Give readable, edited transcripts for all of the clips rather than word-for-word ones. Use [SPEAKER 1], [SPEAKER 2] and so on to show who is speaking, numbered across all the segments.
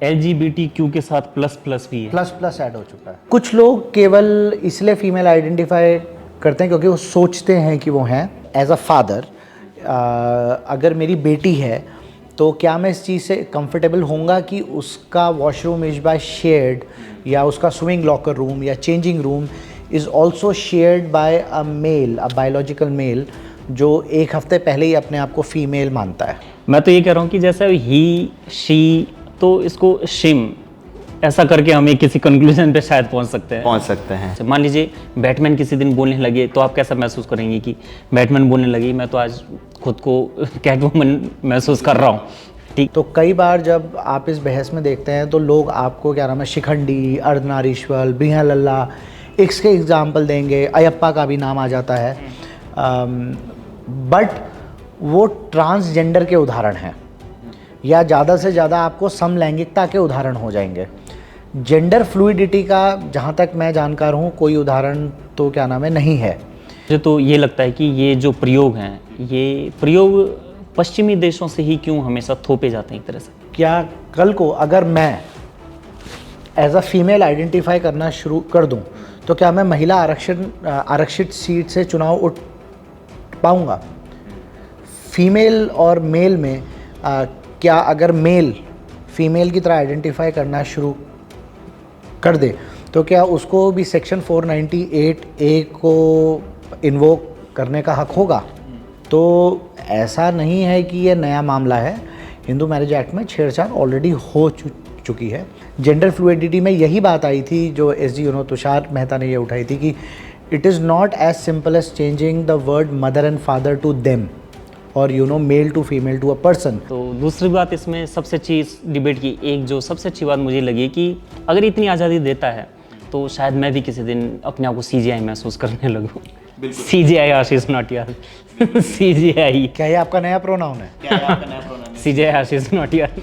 [SPEAKER 1] LGBTQ के साथ plus plus भी है।
[SPEAKER 2] प्लस प्लस ऐड हो चुका है। कुछ लोग केवल इसलिए फीमेल आइडेंटिफाई करते हैं क्योंकि वो सोचते हैं कि वो हैं। एज अ फादर अगर मेरी बेटी है तो क्या मैं इस चीज़ से कंफर्टेबल होऊंगा कि उसका वॉशरूम इज बाय शेयर्ड, या उसका स्विमिंग लॉकर रूम या changing room is also shared by a male, a biological male, जो एक हफ्ते पहले ही अपने आप को फीमेल मानता है।
[SPEAKER 1] मैं तो ये कह रहा हूँ कि जैसे ही शी, तो इसको शिम ऐसा करके हमें किसी कंक्लूजन पे शायद पहुंच सकते हैं। मान लीजिए बैटमैन किसी दिन बोलने लगे तो आप कैसा महसूस करेंगे कि बैटमैन बोलने लगी, मैं तो आज खुद को कैटवुमन महसूस कर रहा हूँ। ठीक।
[SPEAKER 2] तो कई बार जब आप इस बहस में देखते हैं तो लोग आपको क्या नाम है, शिखंडी, अर्धनारीश्वर, बिहालल्ला, इसके एग्जाम्पल देंगे, अयप्पा का भी नाम आ जाता है। बट वो ट्रांसजेंडर के उदाहरण हैं, या ज़्यादा से ज़्यादा आपको समलैंगिकता के उदाहरण हो जाएंगे। जेंडर फ्लूइडिटी का जहाँ तक मैं जानकार हूँ कोई उदाहरण तो क्या नाम है नहीं है।
[SPEAKER 1] मुझे तो ये लगता है कि ये जो प्रयोग हैं, ये प्रयोग पश्चिमी देशों से ही क्यों हमेशा थोपे जाते हैं एक तरह से।
[SPEAKER 2] क्या कल को अगर मैं एज अ फीमेल आइडेंटिफाई करना शुरू कर दूं तो क्या मैं महिला आरक्षित सीट से चुनाव उठ पाऊंगा? फीमेल और मेल में क्या अगर मेल फीमेल की तरह आइडेंटिफाई करना शुरू कर दे तो क्या उसको भी सेक्शन 498A को इन्वोक करने का हक होगा? तो ऐसा नहीं है कि ये नया मामला है। हिंदू मैरिज एक्ट में छेड़छाड़ ऑलरेडी हो चुकी है। जेंडर फ्लूइडिटी में यही बात आई थी जो एसजी तुषार मेहता ने ये उठाई थी कि it is not as simple as changing the word mother and father to them और male to female to a person.
[SPEAKER 1] तो दूसरी बात इसमें सबसे अच्छी इस डिबेट की एक जो सबसे अच्छी बात मुझे लगी कि अगर इतनी आज़ादी देता है तो शायद मैं भी किसी दिन अपने आप को CGI महसूस करने लगूँ। CGI आशीष नौटियाल। CGI।
[SPEAKER 2] क्या ये आपका नया प्रोनाउन है?
[SPEAKER 1] CGI आशीष नौटियाल।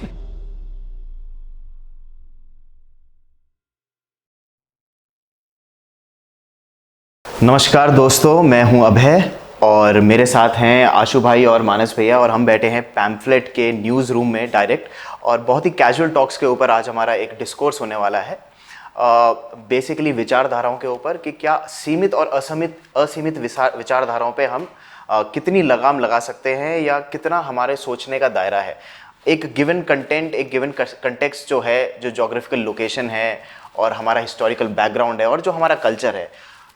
[SPEAKER 3] नमस्कार दोस्तों, मैं हूं अभय और मेरे साथ हैं आशु भाई और मानस भैया, और हम बैठे हैं पैम्फलेट के न्यूज़ रूम में डायरेक्ट, और बहुत ही कैजुअल टॉक्स के ऊपर आज हमारा एक डिस्कोर्स होने वाला है। बेसिकली विचारधाराओं के ऊपर कि क्या सीमित और असीमित विचारधाराओं पे हम कितनी लगाम लगा सकते हैं, या कितना हमारे सोचने का दायरा है। एक गिवन कंटेंट, एक गिवन कंटेक्स्ट जो है, जो जोग्राफिकल लोकेशन है और हमारा हिस्टोरिकल बैकग्राउंड है और जो हमारा कल्चर है,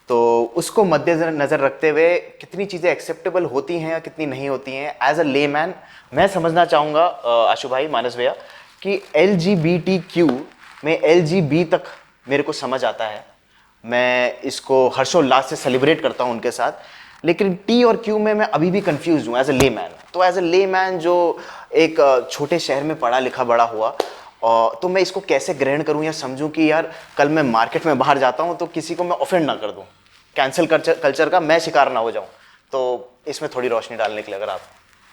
[SPEAKER 3] तो उसको मद्देनज़र रखते हुए कितनी चीज़ें एक्सेप्टेबल होती हैं या कितनी नहीं होती हैं। एज अ लेमैन मैं समझना चाहूँगा आशु भाई, मानस भैया, कि LGBTQ में LGB तक मेरे को समझ आता है, मैं इसको हर्षोल्लास से सेलिब्रेट करता हूँ उनके साथ, लेकिन T और Q में मैं अभी भी कंफ्यूज हूँ एज अ लेमैन। तो एज अ लेमैन जो एक छोटे शहर में पढ़ा लिखा बड़ा हुआ, तो मैं इसको कैसे ग्रहण करूं या समझूं कि यार कल मैं मार्केट में बाहर जाता हूं तो किसी को मैं ऑफेंड ना कर दूं, कैंसिल कल्चर का मैं शिकार ना हो जाऊं। तो इसमें थोड़ी रोशनी डालने के लिए अगर आप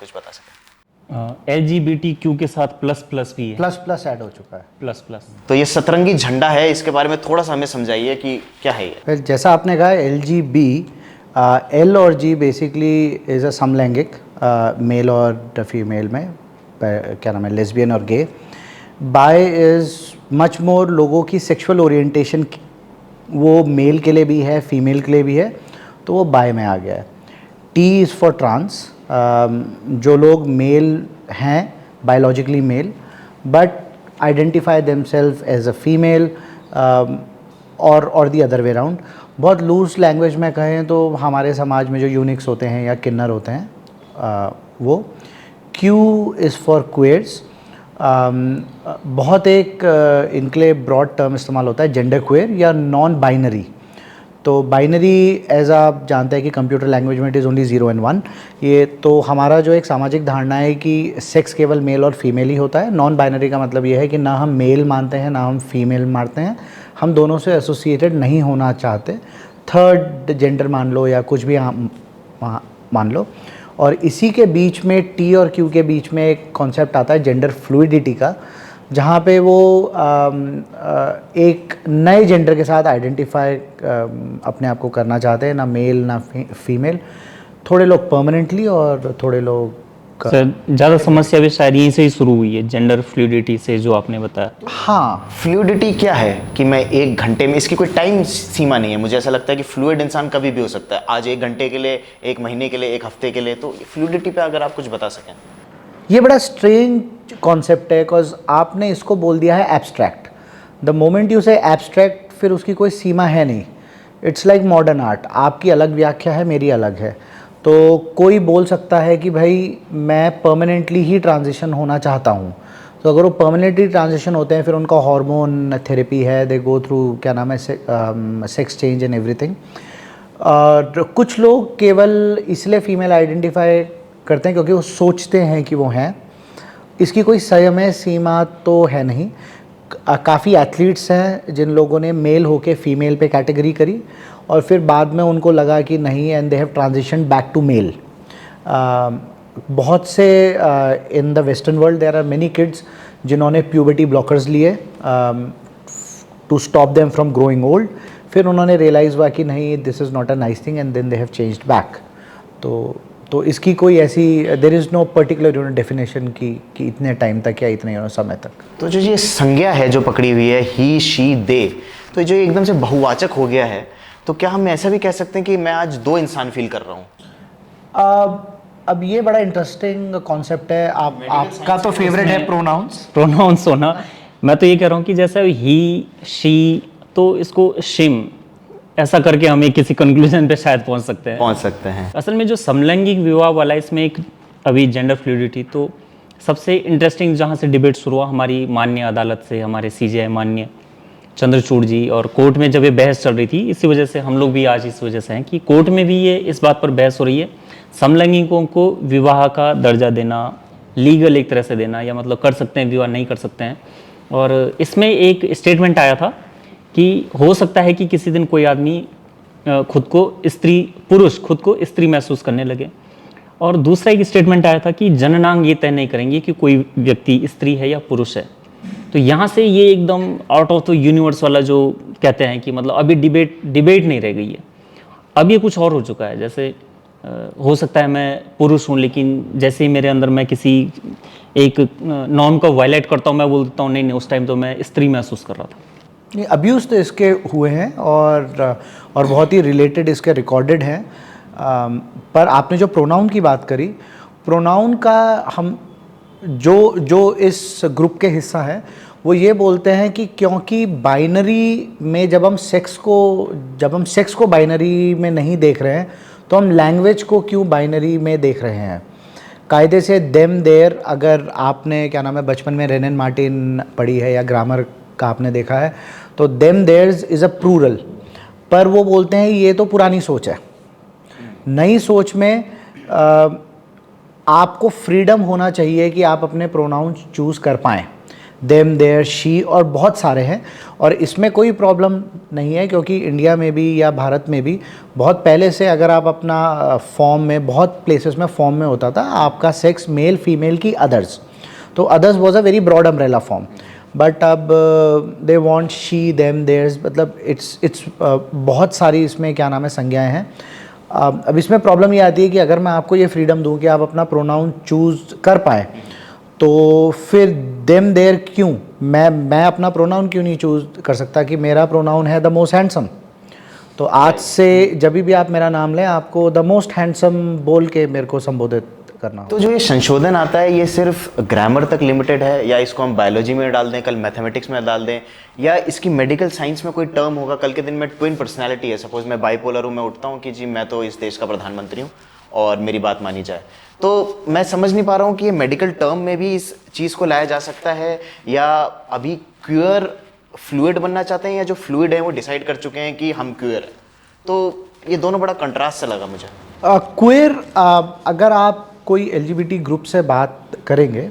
[SPEAKER 3] कुछ बता सकें।
[SPEAKER 1] LGBTQ के साथ प्लस प्लस भी है।
[SPEAKER 2] प्लस प्लस ऐड हो चुका है।
[SPEAKER 1] Plus plus.
[SPEAKER 3] तो ये सतरंगी झंडा है, इसके बारे में थोड़ा सा हमें समझाइए कि क्या है ये।
[SPEAKER 2] जैसा आपने कहा LGB, L और G बेसिकली इज़ अ समलैंगिक, मेल और फीमेल में क्या नाम है, लेस्बियन और गे। बाय इज़ मच मोर लोगों की सेक्सुअल ओरिएंटेशन, वो मेल के लिए भी है, फीमेल के लिए भी है, तो वो बाय में आ गया है। T इज़ फॉर ट्रांस, जो लोग मेल हैं, biologically male, but identify themselves as a female, और दी अदर वे अराउंड। बहुत लूज लैंग्वेज में कहें तो हमारे समाज में जो यूनिक्स होते हैं या किन्नर होते हैं, वो। Q is for queers. बहुत एक इनके लिए ब्रॉड टर्म इस्तेमाल होता है, जेंडर क्वेयर या नॉन बाइनरी। तो बाइनरी एज आप जानते हैं कि कंप्यूटर लैंग्वेज में इट इज़ ओनली 0 and 1। ये तो हमारा जो एक सामाजिक धारणा है कि सेक्स केवल मेल और फीमेल ही होता है। नॉन बाइनरी का मतलब ये है कि ना हम मेल मानते हैं ना हम फीमेल मानते हैं, हम दोनों से एसोसिएटेड नहीं होना चाहते। थर्ड जेंडर मान लो या कुछ भी मान लो। और इसी के बीच में T और Q के बीच में एक कॉन्सेप्ट आता है जेंडर फ्लूइडिटी का, जहाँ पे वो एक नए जेंडर के साथ आइडेंटिफाई अपने आप को करना चाहते हैं, ना मेल ना फीमेल। थोड़े लोग परमानेंटली और थोड़े लोग
[SPEAKER 1] सर ज़्यादा समस्या भी शायद यहीं से ही शुरू हुई है, जेंडर फ्लूइडिटी से जो आपने बताया।
[SPEAKER 2] हाँ,
[SPEAKER 3] फ्लूइडिटी क्या है कि मैं 1 घंटे में, इसकी कोई टाइम सीमा नहीं है। मुझे ऐसा लगता है कि फ्लूइड इंसान कभी भी हो सकता है, आज 1 घंटे के लिए, 1 महीने के लिए, 1 हफ्ते के लिए। तो फ्लूइडिटी पे अगर आप कुछ बता सकें।
[SPEAKER 2] ये बड़ा स्ट्रेंज कॉन्सेप्ट है, बिकॉज आपने इसको बोल दिया है एब्स्ट्रैक्ट। द मोमेंट यू से एब्स्ट्रैक्ट, फिर उसकी कोई सीमा है नहीं। इट्स लाइक मॉडर्न आर्ट, आपकी अलग व्याख्या है, मेरी अलग है। तो कोई बोल सकता है कि भाई मैं परमानेंटली ही ट्रांजिशन होना चाहता हूँ, तो अगर वो परमानेंटली ट्रांजिशन होते हैं फिर उनका हार्मोन थेरेपी है, दे गो थ्रू क्या नाम है सेक्स चेंज एंड एवरीथिंग। और कुछ लोग केवल इसलिए फीमेल आइडेंटिफाई करते हैं क्योंकि वो सोचते हैं कि वो हैं। इसकी कोई समय सीमा तो है नहीं। काफ़ी एथलीट्स हैं जिन लोगों ने मेल होके फीमेल पे कैटेगरी करी और फिर बाद में उनको लगा कि नहीं, and they have transition back to male. बहुत से in the western world there are many kids जिन्होंने प्यूबर्टी ब्लॉकर्स लिए to stop them from growing old. फिर उन्होंने रियलाइज़ हुआ कि नहीं, this is not a nice thing, and then they have changed back. तो इसकी कोई ऐसी there is no particular definition कि इतने टाइम तक या इतने समय तक।
[SPEAKER 3] तो जो ये संज्ञा है जो पकड़ी हुई है ही, शी, दे, तो जो एकदम से बहुवाचक हो गया है, तो क्या हम ऐसा भी कह सकते हैं कि मैं आज 2 इंसान फील कर रहा हूँ?
[SPEAKER 2] अब ये बड़ा इंटरेस्टिंग कॉन्सेप्ट है। आपका तो फेवरेट है
[SPEAKER 1] प्रोनाउंस होना। मैं तो ये कह रहा हूँ कि जैसे ही, शी, तो इसको शिम ऐसा करके हम एक किसी कंक्लूजन पे शायद पहुंच सकते हैं। असल में जो समलैंगिक विवाह वाला, इसमें एक अभी जेंडर फ्लूइडिटी, तो सबसे इंटरेस्टिंग जहाँ से डिबेट शुरू हुआ हमारी माननीय अदालत से, हमारे सीजेआई माननीय चंद्रचूड़ जी, और कोर्ट में जब ये बहस चल रही थी, इसी वजह से हम लोग भी आज इस वजह से हैं कि कोर्ट में भी ये इस बात पर बहस हो रही है, समलैंगिकों को विवाह का दर्जा देना, लीगल एक तरह से देना, या मतलब कर सकते हैं विवाह, नहीं कर सकते हैं। और इसमें एक स्टेटमेंट आया था कि हो सकता है कि किसी दिन कोई आदमी पुरुष खुद को स्त्री महसूस करने लगे। और दूसरा एक स्टेटमेंट आया था कि जननांग ये तय नहीं करेंगे कि कोई व्यक्ति स्त्री है या पुरुष है। तो यहाँ से ये एकदम आउट ऑफ द यूनिवर्स वाला जो कहते हैं कि मतलब अभी डिबेट नहीं रह गई है, अब ये कुछ और हो चुका है। जैसे हो सकता है मैं पुरुष हूँ, लेकिन जैसे ही मेरे अंदर मैं किसी एक नॉर्म को वायलेट करता हूँ, मैं बोलता हूँ नहीं, उस टाइम तो मैं स्त्री महसूस कर रहा था।
[SPEAKER 2] नहीं, अब्यूज़ तो इसके हुए हैं और बहुत ही रिलेटेड इसके रिकॉर्डेड हैं। पर आपने जो प्रोनाउन की बात करी, प्रोनाउन का हम जो इस ग्रुप के हिस्सा है वो ये बोलते हैं कि क्योंकि बाइनरी में जब हम सेक्स को बाइनरी में नहीं देख रहे हैं, तो हम लैंग्वेज को क्यों बाइनरी में देख रहे हैं। कायदे से देम देयर, अगर आपने क्या नाम है बचपन में रेनन मार्टिन पढ़ी है या ग्रामर का आपने देखा है, तो them theirs is a plural. पर वो बोलते हैं ये तो पुरानी सोच है। नई सोच में आपको फ्रीडम होना चाहिए कि आप अपने प्रोनाउंस चूज़ कर पाएँ। देम, देयर, शी और बहुत सारे हैं, और इसमें कोई प्रॉब्लम नहीं है क्योंकि इंडिया में भी या भारत में भी बहुत पहले से, अगर आप अपना फॉर्म में, बहुत प्लेसेस में फॉर्म में होता था आपका सेक्स मेल फीमेल की अदर्स, तो others was a very broad umbrella form. But अब they want she, them, theirs, मतलब इट्स बहुत सारी इसमें क्या नाम है संज्ञाएं हैं। अब इसमें प्रॉब्लम ये आती है कि अगर मैं आपको ये फ्रीडम दूं कि आप अपना प्रोनाउन चूज़ कर पाएँ, तो फिर देम देयर क्यों, मैं अपना प्रोनाउन क्यों नहीं चूज़ कर सकता कि मेरा प्रोनाउन है द मोस्ट हैंडसम। तो आज से जब भी आप मेरा नाम लें, आपको द मोस्ट हैंडसम बोल के मेरे को संबोधित करना हो।
[SPEAKER 3] तो जो ये संशोधन आता है, ये सिर्फ ग्रामर तक लिमिटेड है, या इसको हम बायोलॉजी में डाल दें, कल मैथमेटिक्स में डाल दें, या इसकी मेडिकल साइंस में कोई टर्म होगा? कल के दिन में ट्विन पर्सनैलिटी है, सपोज मैं बाइपोलर हूँ, मैं उठता हूँ कि जी मैं तो इस देश का प्रधानमंत्री हूँ और मेरी बात मानी जाए, तो मैं समझ नहीं पा रहा हूँ कि ये मेडिकल टर्म में भी इस चीज़ को लाया जा सकता है, या अभी क्यूअर फ्लूइड बनना चाहते हैं, या जो फ्लूइड है वो डिसाइड कर चुके हैं कि हम क्यूअर हैं। तो ये दोनों बड़ा कंट्रास्ट सा लगा मुझे।
[SPEAKER 2] क्वेयर, अगर आप कोई एलजीबीटी ग्रुप से बात करेंगे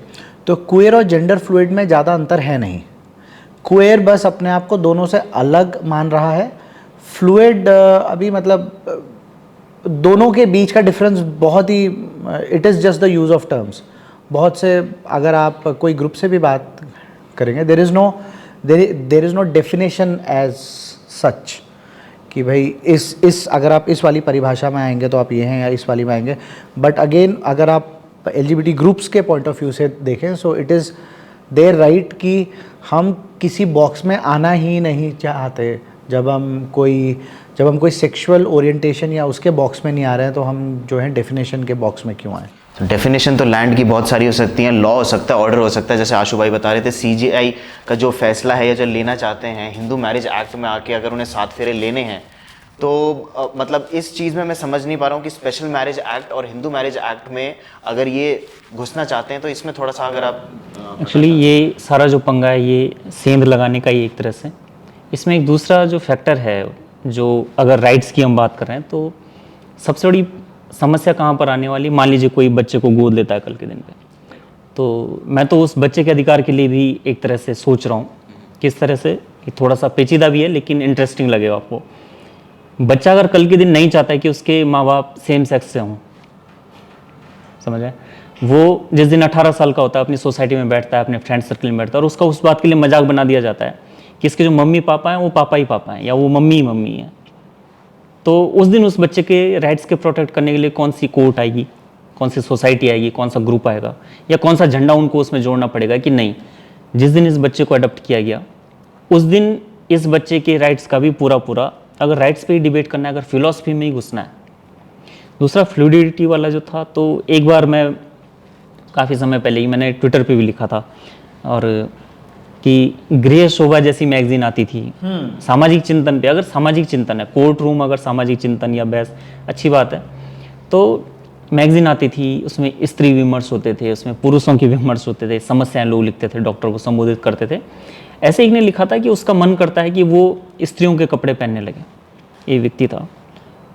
[SPEAKER 2] तो क्वेयर और जेंडर फ्लूइड में ज़्यादा अंतर है नहीं। क्वेयर बस अपने आप को दोनों से अलग मान रहा है। फ्लूइड अभी मतलब दोनों के बीच का डिफरेंस बहुत ही, it is just the use of terms. बहुत से, अगर आप कोई ग्रुप से भी बात करेंगे, there is no definition as such कि भाई इस अगर आप इस वाली परिभाषा में आएंगे तो आप ये हैं, या इस वाली में आएंगे। बट अगेन, अगर आप LGBT ग्रुप्स के पॉइंट ऑफ व्यू से देखें, so it is there right कि हम किसी बॉक्स में आना ही नहीं चाहते। जब हम कोई सेक्सुअल ओरिएंटेशन या उसके बॉक्स में नहीं आ रहे हैं, तो हम जो है डेफिनेशन के बॉक्स में क्यों आए?
[SPEAKER 3] डेफिनेशन तो लैंड की बहुत सारी हो सकती हैं, लॉ हो सकता है, ऑर्डर हो सकता है। जैसे आशु भाई बता रहे थे, CGI का जो फैसला है या जो लेना चाहते हैं हिंदू मैरिज एक्ट में आके, अगर उन्हें 7 फेरे लेने हैं तो मतलब इस चीज़ में मैं समझ नहीं पा रहा हूँ कि स्पेशल मैरिज एक्ट और हिंदू मैरिज एक्ट में अगर ये घुसना चाहते हैं तो इसमें थोड़ा सा अगर आप
[SPEAKER 1] एक्चुअली ये सारा जो पंगा है ये सेंध लगाने का ही एक तरह से। इसमें एक दूसरा जो फैक्टर है, जो अगर राइट्स की हम बात कर रहे हैं, तो सबसे बड़ी समस्या कहाँ पर आने वाली, मान लीजिए कोई बच्चे को गोद लेता है कल के दिन पे, तो मैं तो उस बच्चे के अधिकार के लिए भी एक तरह से सोच रहा हूँ। किस तरह से, कि थोड़ा सा पेचीदा भी है लेकिन इंटरेस्टिंग लगेगा आपको। बच्चा अगर कल के दिन नहीं चाहता है कि उसके माँ बाप सेम सेक्स से हों, समझ आए, वो जिस दिन 18 साल का होता है अपनी सोसाइटी में बैठता है, अपने फ्रेंड सर्कल में बैठता है, और उसका उस बात के लिए मजाक बना दिया जाता है कि इसके जो मम्मी पापा हैं वो पापा ही पापा हैं या वो मम्मी ही मम्मी है। तो उस दिन उस बच्चे के राइट्स के प्रोटेक्ट करने के लिए कौन सी कोर्ट आएगी, कौन सी सोसाइटी आएगी, कौन सा ग्रुप आएगा, या कौन सा झंडा उनको उसमें जोड़ना पड़ेगा कि नहीं, जिस दिन इस बच्चे को अडॉप्ट किया गया उस दिन इस बच्चे के राइट्स का भी पूरा अगर राइट्स पे ही डिबेट करना है, अगर फिलॉसफी में ही घुसना है। दूसरा फ्लूइडिटी वाला जो था, तो एक बार मैं काफ़ी समय पहले ही मैंने ट्विटर पे भी लिखा था, और कि गृह शोभा जैसी मैगजीन आती थी सामाजिक चिंतन पे, अगर सामाजिक चिंतन है, कोर्ट रूम अगर सामाजिक चिंतन या बहस अच्छी बात है, तो मैगजीन आती थी, उसमें स्त्री विमर्श होते थे, उसमें पुरुषों के विमर्श होते थे, समस्याएं लोग लिखते थे, डॉक्टर को संबोधित करते थे। ऐसे एक ने लिखा था कि उसका मन करता है कि वो स्त्रियों के कपड़े पहनने लगे। ये व्यक्ति था,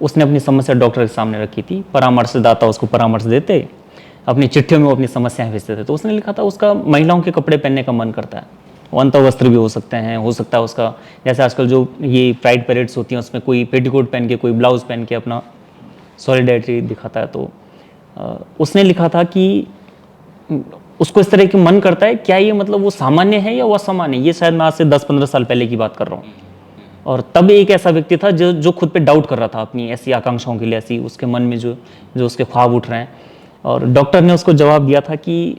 [SPEAKER 1] उसने अपनी समस्या डॉक्टर के सामने रखी थी, परामर्शदाता उसको परामर्श देते, अपनी चिट्ठियों में वो अपनी समस्याएं भेजते थे। तो उसने लिखा था उसका महिलाओं के कपड़े पहनने का मन करता है, वो अंतःवस्त्र भी हो सकते हैं, हो सकता है उसका, जैसे आजकल जो ये प्राइड परेड्स होती हैं उसमें कोई पेटीकोट पहन के, कोई ब्लाउज पहन के अपना सॉलिडेरिटी दिखाता है। तो उसने लिखा था कि उसको इस तरह की मन करता है, क्या ये मतलब वो सामान्य है या वो असामान्य। ये शायद मैं आज से 10-15 साल पहले की बात कर रहा हूँ, और तब एक ऐसा व्यक्ति था जो खुद पे डाउट कर रहा था अपनी ऐसी आकांक्षाओं के लिए, ऐसी उसके मन में जो उसके ख्वाब उठ रहे हैं। और डॉक्टर ने उसको जवाब दिया था कि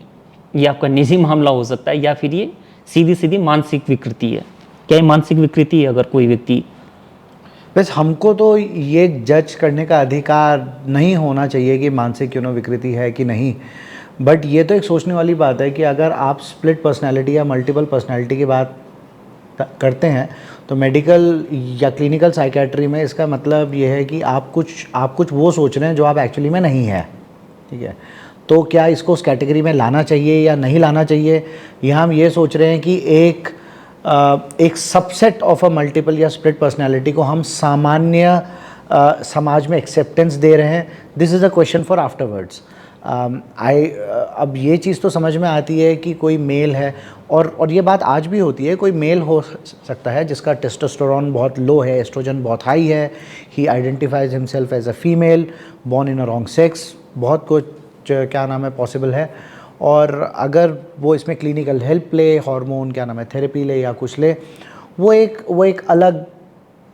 [SPEAKER 1] ये आपका निजी मामला हो सकता है या फिर ये सीधी सीधी मानसिक विकृति है। क्या ये मानसिक विकृति है? अगर कोई व्यक्ति,
[SPEAKER 2] बस हमको तो ये जज करने का अधिकार नहीं होना चाहिए कि मानसिक विकृति है कि नहीं, बट ये तो एक सोचने वाली बात है कि अगर आप स्प्लिट पर्सनैलिटी या मल्टीपल पर्सनैलिटी की बात करते हैं, तो मेडिकल या क्लिनिकल साइकेट्री में इसका मतलब ये है कि आप कुछ वो सोच रहे हैं जो आप एक्चुअली में नहीं है, ठीक है। तो क्या इसको उस कैटेगरी में लाना चाहिए या नहीं लाना चाहिए, या हम ये सोच रहे हैं कि एक सबसेट ऑफ अ मल्टीपल या स्प्लिट पर्सनैलिटी को हम सामान्य समाज में एक्सेप्टेंस दे रहे हैं। This is a question for afterwards. अब ये चीज़ तो समझ में आती है कि कोई मेल है, और ये बात आज भी होती है, कोई मेल हो सकता है जिसका टेस्टोस्टेरोन बहुत लो है, एस्ट्रोजन बहुत हाई है, he identifies himself as a female born in a wrong sex, बहुत कुछ क्या नाम है पॉसिबल है। और अगर वो इसमें क्लिनिकल हेल्प ले, हार्मोन थेरेपी ले या कुछ ले, वो एक अलग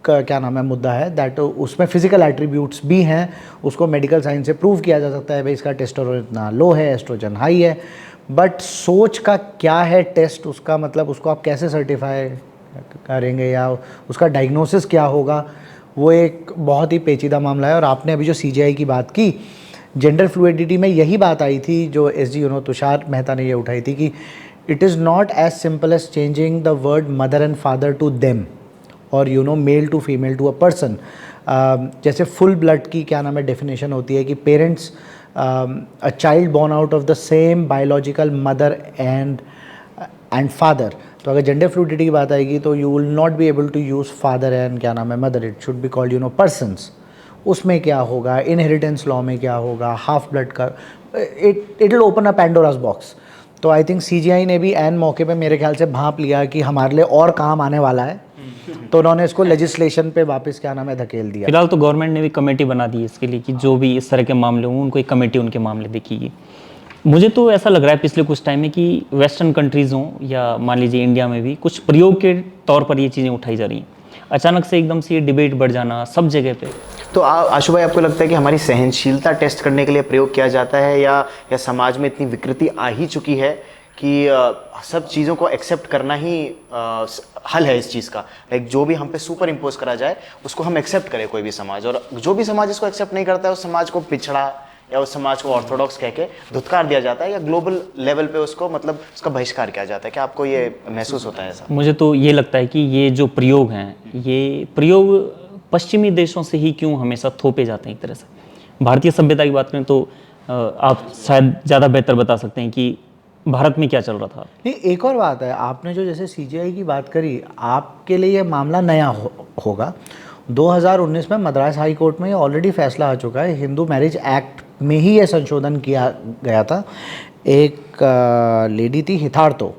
[SPEAKER 2] क्या नाम है मुद्दा है, दैट उसमें फिजिकल एट्रीब्यूट्स भी हैं, उसको मेडिकल साइंस से प्रूव किया जा सकता है, भाई इसका टेस्टोस्टेरोन इतना लो है, एस्ट्रोजन हाई है। बट सोच का क्या है टेस्ट, उसका मतलब उसको आप कैसे सर्टिफाई करेंगे या उसका डायग्नोसिस क्या होगा, वो एक बहुत ही पेचीदा मामला है। और आपने अभी जो CGI की बात की, जेंडर फ्लूइडिटी में यही बात आई थी जो SG तुषार मेहता ने ये उठाई थी कि it is not as simple as changing the word mother and father to them, और male to female to a person. जैसे फुल ब्लड की डेफिनेशन होती है कि parents, a child born out of the same biological mother and father. तो अगर gender fluidity की बात आएगी तो you will not be able to use father and mother, it should be called persons. उसमें क्या होगा, इनहेरिटेंस लॉ में क्या होगा, हाफ ब्लड का, it will open a Pandora's box. तो आई थिंक CGI ने भी एन मौके पे मेरे ख्याल से भांप लिया कि हमारे लिए और काम आने वाला है, तो उन्होंने इसको लेजिस्लेशन पे वापस धकेल दिया।
[SPEAKER 1] फिलहाल तो गवर्नमेंट ने भी कमेटी बना दी है इसके लिए कि जो भी इस तरह के मामले हों उनको एक कमेटी उनके मामले देखेगी। मुझे तो ऐसा लग रहा है पिछले कुछ टाइम में कि वेस्टर्न कंट्रीज़ हों या मान लीजिए इंडिया में भी कुछ प्रयोग के तौर पर ये चीज़ें उठाई जा रही हैं। अचानक से एकदम से ये डिबेट बढ़ जाना सब जगह पे,
[SPEAKER 3] तो आशु भाई, आपको लगता है कि हमारी सहनशीलता टेस्ट करने के लिए प्रयोग किया जाता है, या समाज में इतनी विकृति आ ही चुकी है कि सब चीज़ों को एक्सेप्ट करना ही हल है इस चीज़ का? लाइक जो भी हम पे सुपर इम्पोज करा जाए उसको हम एक्सेप्ट करें, कोई भी समाज, और जो भी समाज इसको एक्सेप्ट नहीं करता है उस समाज को पिछड़ा या उस समाज को ऑर्थोडॉक्स कह के धुतकार दिया जाता है, या ग्लोबल लेवल पे उसको मतलब उसका बहिष्कार किया जाता है। क्या आपको ये महसूस होता है ऐसा?
[SPEAKER 1] मुझे तो ये लगता है कि ये जो प्रयोग हैं, ये प्रयोग पश्चिमी देशों से ही क्यों हमेशा थोपे जाते हैं एक तरह से। भारतीय सभ्यता की बात करें तो आप शायद ज़्यादा बेहतर बता सकते हैं कि भारत में क्या चल रहा था।
[SPEAKER 2] नहीं, एक और बात है, आपने जो जैसे सीजीआई की बात करी, आपके लिए ये मामला नया होगा। 2019 में मद्रास हाई कोर्ट में ये ऑलरेडी फैसला आ चुका है। हिंदू मैरिज एक्ट में ही ये संशोधन किया गया था। एक लेडी थी हिथार्तो,